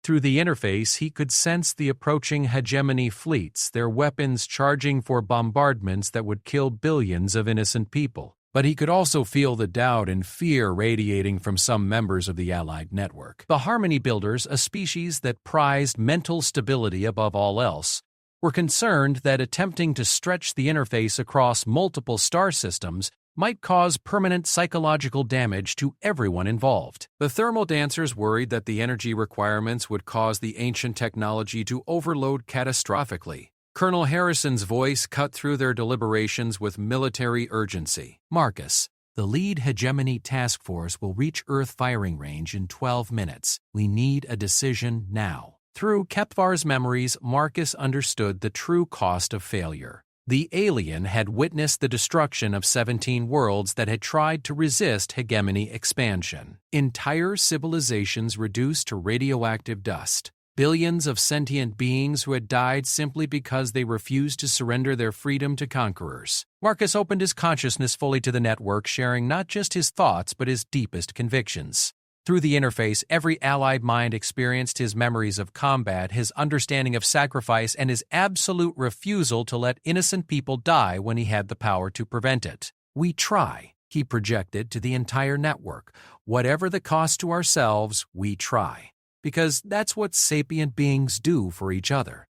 Through the interface, he could sense the approaching hegemony fleets, their weapons charging for bombardments that would kill billions of innocent people. But he could also feel the doubt and fear radiating from some members of the Allied network. The Harmony Builders, a species that prized mental stability above all else, were concerned that attempting to stretch the interface across multiple star systems might cause permanent psychological damage to everyone involved. The thermal dancers worried that the energy requirements would cause the ancient technology to overload catastrophically. Colonel Harrison's voice cut through their deliberations with military urgency. "Marcus, the lead hegemony task force will reach Earth firing range in 12 minutes. We need a decision now." Through Kethvar's memories, Marcus understood the true cost of failure. The alien had witnessed the destruction of 17 worlds that had tried to resist hegemony expansion. Entire civilizations reduced to radioactive dust. Billions of sentient beings who had died simply because they refused to surrender their freedom to conquerors. Marcus opened his consciousness fully to the network, sharing not just his thoughts but his deepest convictions. Through the interface, every Allied mind experienced his memories of combat, his understanding of sacrifice, and his absolute refusal to let innocent people die when he had the power to prevent it. "We try," he projected to the entire network. "Whatever the cost to ourselves, we try. Because that's what sapient beings do for each other.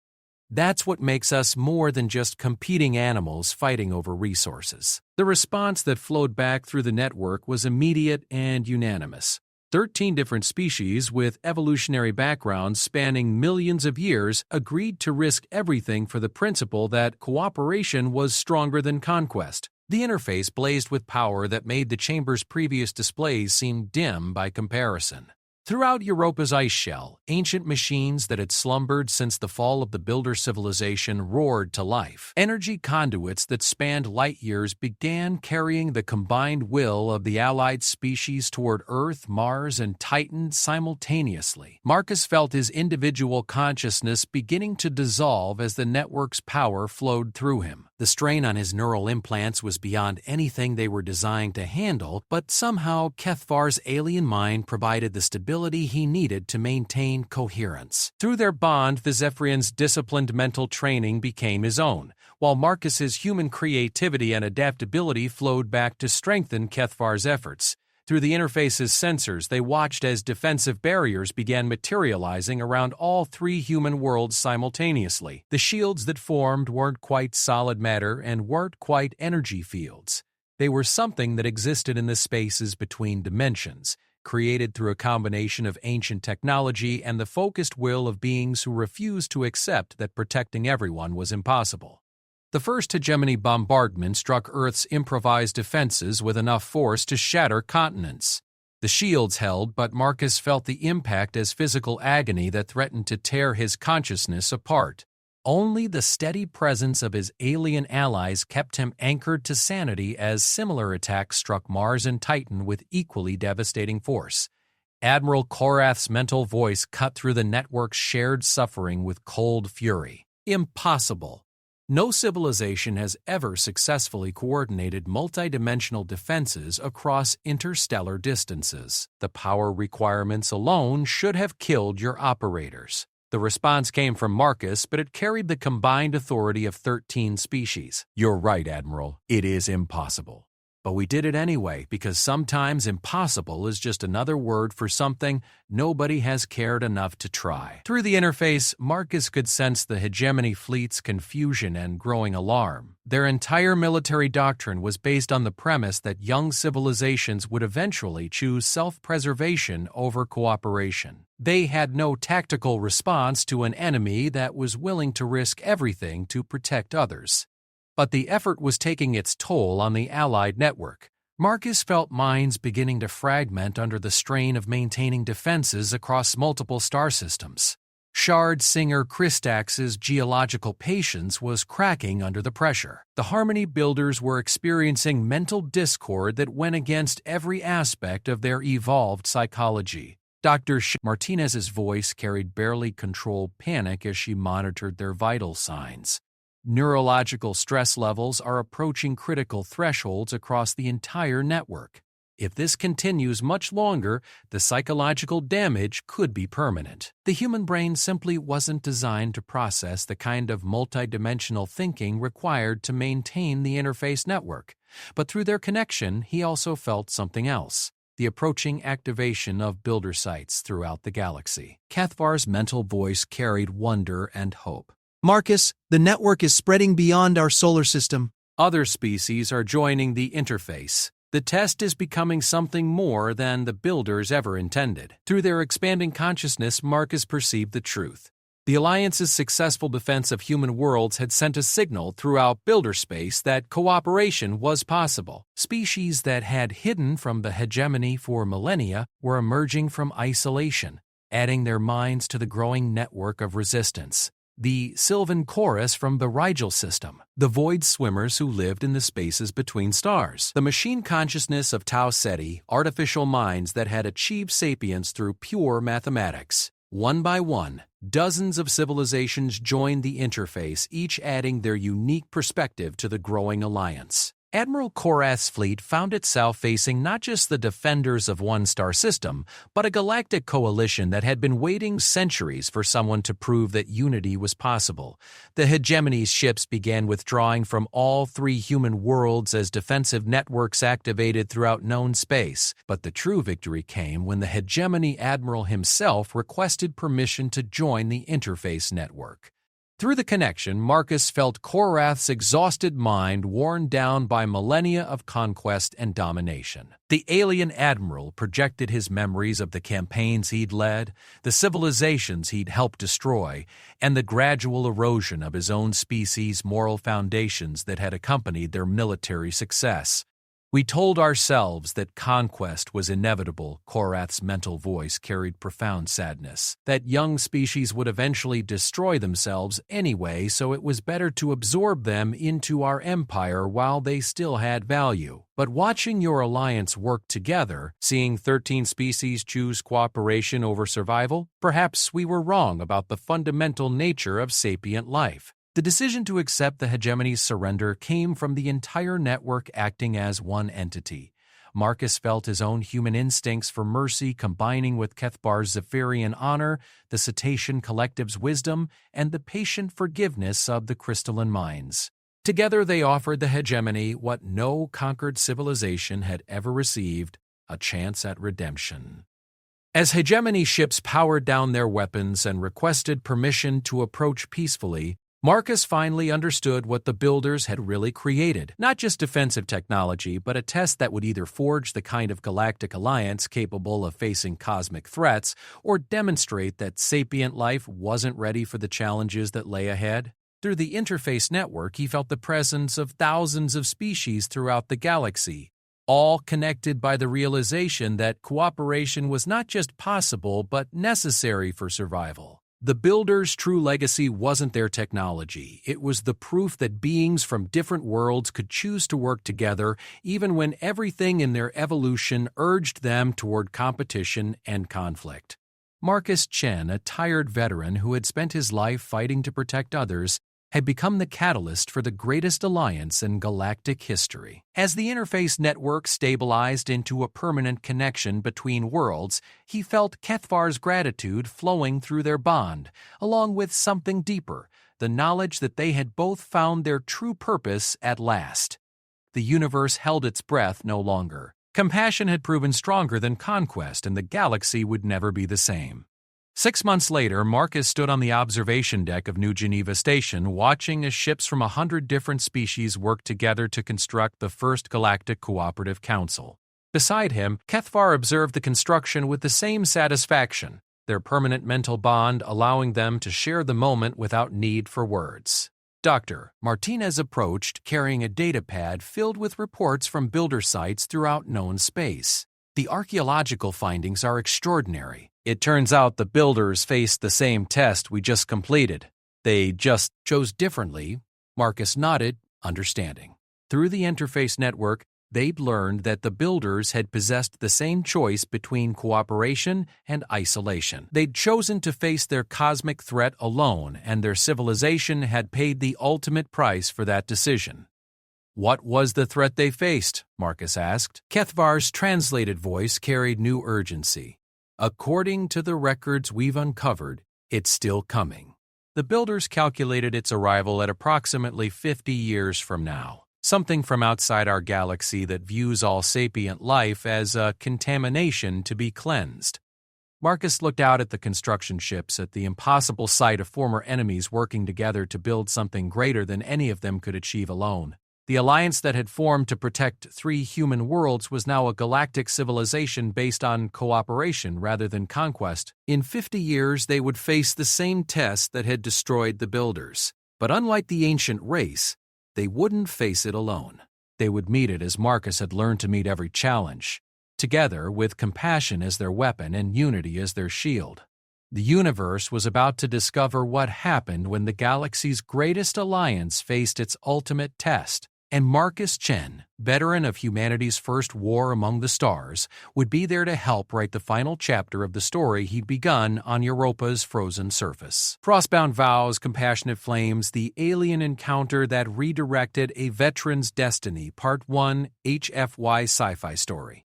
That's what makes us more than just competing animals fighting over resources." The response that flowed back through the network was immediate and unanimous. 13 different species with evolutionary backgrounds spanning millions of years agreed to risk everything for the principle that cooperation was stronger than conquest. The interface blazed with power that made the chamber's previous displays seem dim by comparison. Throughout Europa's ice shell, ancient machines that had slumbered since the fall of the Builder civilization roared to life. Energy conduits that spanned light years began carrying the combined will of the allied species toward Earth, Mars, and Titan simultaneously. Marcus felt his individual consciousness beginning to dissolve as the network's power flowed through him. The strain on his neural implants was beyond anything they were designed to handle, but somehow Kethvar's alien mind provided the stability he needed to maintain coherence. Through their bond, the Zephyrian's disciplined mental training became his own, while Marcus's human creativity and adaptability flowed back to strengthen Kethvar's efforts. Through the interface's sensors, they watched as defensive barriers began materializing around all three human worlds simultaneously. The shields that formed weren't quite solid matter and weren't quite energy fields. They were something that existed in the spaces between dimensions, created through a combination of ancient technology and the focused will of beings who refused to accept that protecting everyone was impossible. The first hegemony bombardment struck Earth's improvised defenses with enough force to shatter continents. The shields held, but Marcus felt the impact as physical agony that threatened to tear his consciousness apart. Only the steady presence of his alien allies kept him anchored to sanity as similar attacks struck Mars and Titan with equally devastating force. Admiral Korath's mental voice cut through the network's shared suffering with cold fury. Impossible. No civilization has ever successfully coordinated multidimensional defenses across interstellar distances. The power requirements alone should have killed your operators. The response came from Marcus, but it carried the combined authority of 13 species. You're right, Admiral. It is impossible. But we did it anyway, because sometimes impossible is just another word for something nobody has cared enough to try. Through the interface, Marcus could sense the hegemony fleet's confusion and growing alarm. Their entire military doctrine was based on the premise that young civilizations would eventually choose self-preservation over cooperation. They had no tactical response to an enemy that was willing to risk everything to protect others. But the effort was taking its toll on the Allied network. Marcus felt minds beginning to fragment under the strain of maintaining defenses across multiple star systems. Shard Singer Christax's geological patience was cracking under the pressure. The Harmony Builders were experiencing mental discord that went against every aspect of their evolved psychology. Dr. Martinez's voice carried barely controlled panic as she monitored their vital signs. Neurological stress levels are approaching critical thresholds across the entire network. If this continues much longer, the psychological damage could be permanent. The human brain simply wasn't designed to process the kind of multidimensional thinking required to maintain the interface network. But through their connection, he also felt something else: the approaching activation of builder sites throughout the galaxy. Kethvar's mental voice carried wonder and hope. Marcus, the network is spreading beyond our solar system. Other species are joining the interface. The test is becoming something more than the builders ever intended. Through their expanding consciousness, Marcus perceived the truth. The Alliance's successful defense of human worlds had sent a signal throughout builder space that cooperation was possible. Species that had hidden from the hegemony for millennia were emerging from isolation, adding their minds to the growing network of resistance. The Sylvan Chorus from the Rigel system, the void swimmers who lived in the spaces between stars, the machine consciousness of Tau Ceti, artificial minds that had achieved sapience through pure mathematics. One by one, dozens of civilizations joined the interface, each adding their unique perspective to the growing alliance. Admiral Korath's fleet found itself facing not just the defenders of one star system, but a galactic coalition that had been waiting centuries for someone to prove that unity was possible. The hegemony's ships began withdrawing from all three human worlds as defensive networks activated throughout known space. But the true victory came when the hegemony admiral himself requested permission to join the interface network. Through the connection, Marcus felt Korath's exhausted mind worn down by millennia of conquest and domination. The alien admiral projected his memories of the campaigns he'd led, the civilizations he'd helped destroy, and the gradual erosion of his own species' moral foundations that had accompanied their military success. We told ourselves that conquest was inevitable, Korath's mental voice carried profound sadness. That young species would eventually destroy themselves anyway, so it was better to absorb them into our empire while they still had value. But watching your alliance work together, seeing 13 species choose cooperation over survival, perhaps we were wrong about the fundamental nature of sapient life. The decision to accept the hegemony's surrender came from the entire network acting as one entity. Marcus felt his own human instincts for mercy combining with Kethvar's Zephyrian honor, the Cetacean Collective's wisdom, and the patient forgiveness of the crystalline minds. Together they offered the hegemony what no conquered civilization had ever received, a chance at redemption. As hegemony ships powered down their weapons and requested permission to approach peacefully, Marcus finally understood what the builders had really created, not just defensive technology, but a test that would either forge the kind of galactic alliance capable of facing cosmic threats or demonstrate that sapient life wasn't ready for the challenges that lay ahead. Through the interface network, he felt the presence of thousands of species throughout the galaxy, all connected by the realization that cooperation was not just possible but necessary for survival. The Builders' true legacy wasn't their technology. It was the proof that beings from different worlds could choose to work together even when everything in their evolution urged them toward competition and conflict. Marcus Chen, a tired veteran who had spent his life fighting to protect others, had become the catalyst for the greatest alliance in galactic history. As the interface network stabilized into a permanent connection between worlds, he felt Kethvar's gratitude flowing through their bond, along with something deeper, the knowledge that they had both found their true purpose at last. The universe held its breath no longer. Compassion had proven stronger than conquest, and the galaxy would never be the same. 6 months later, Marcus stood on the observation deck of New Geneva Station, watching as ships from 100 different species worked together to construct the first Galactic Cooperative Council. Beside him, Kethvar observed the construction with the same satisfaction, their permanent mental bond allowing them to share the moment without need for words. Dr. Martinez approached, carrying a datapad filled with reports from builder sites throughout known space. The archaeological findings are extraordinary. It turns out the builders faced the same test we just completed. They just chose differently. Marcus nodded, understanding. Through the interface network, they'd learned that the builders had possessed the same choice between cooperation and isolation. They'd chosen to face their cosmic threat alone, and their civilization had paid the ultimate price for that decision. What was the threat they faced? Marcus asked. Kethvar's translated voice carried new urgency. According to the records we've uncovered, it's still coming. The builders calculated its arrival at approximately 50 years from now, something from outside our galaxy that views all sapient life as a contamination to be cleansed. Marcus looked out at the construction ships, at the impossible sight of former enemies working together to build something greater than any of them could achieve alone. The alliance that had formed to protect 3 human worlds was now a galactic civilization based on cooperation rather than conquest. In 50 years, they would face the same test that had destroyed the builders. But unlike the ancient race, they wouldn't face it alone. They would meet it as Marcus had learned to meet every challenge, together with compassion as their weapon and unity as their shield. The universe was about to discover what happened when the galaxy's greatest alliance faced its ultimate test. And Marcus Chen, veteran of humanity's first war among the stars, would be there to help write the final chapter of the story he'd begun on Europa's frozen surface. Frostbound Vows, Compassionate Flames, the alien encounter that redirected a veteran's destiny, Part 1, HFY Sci-Fi Story.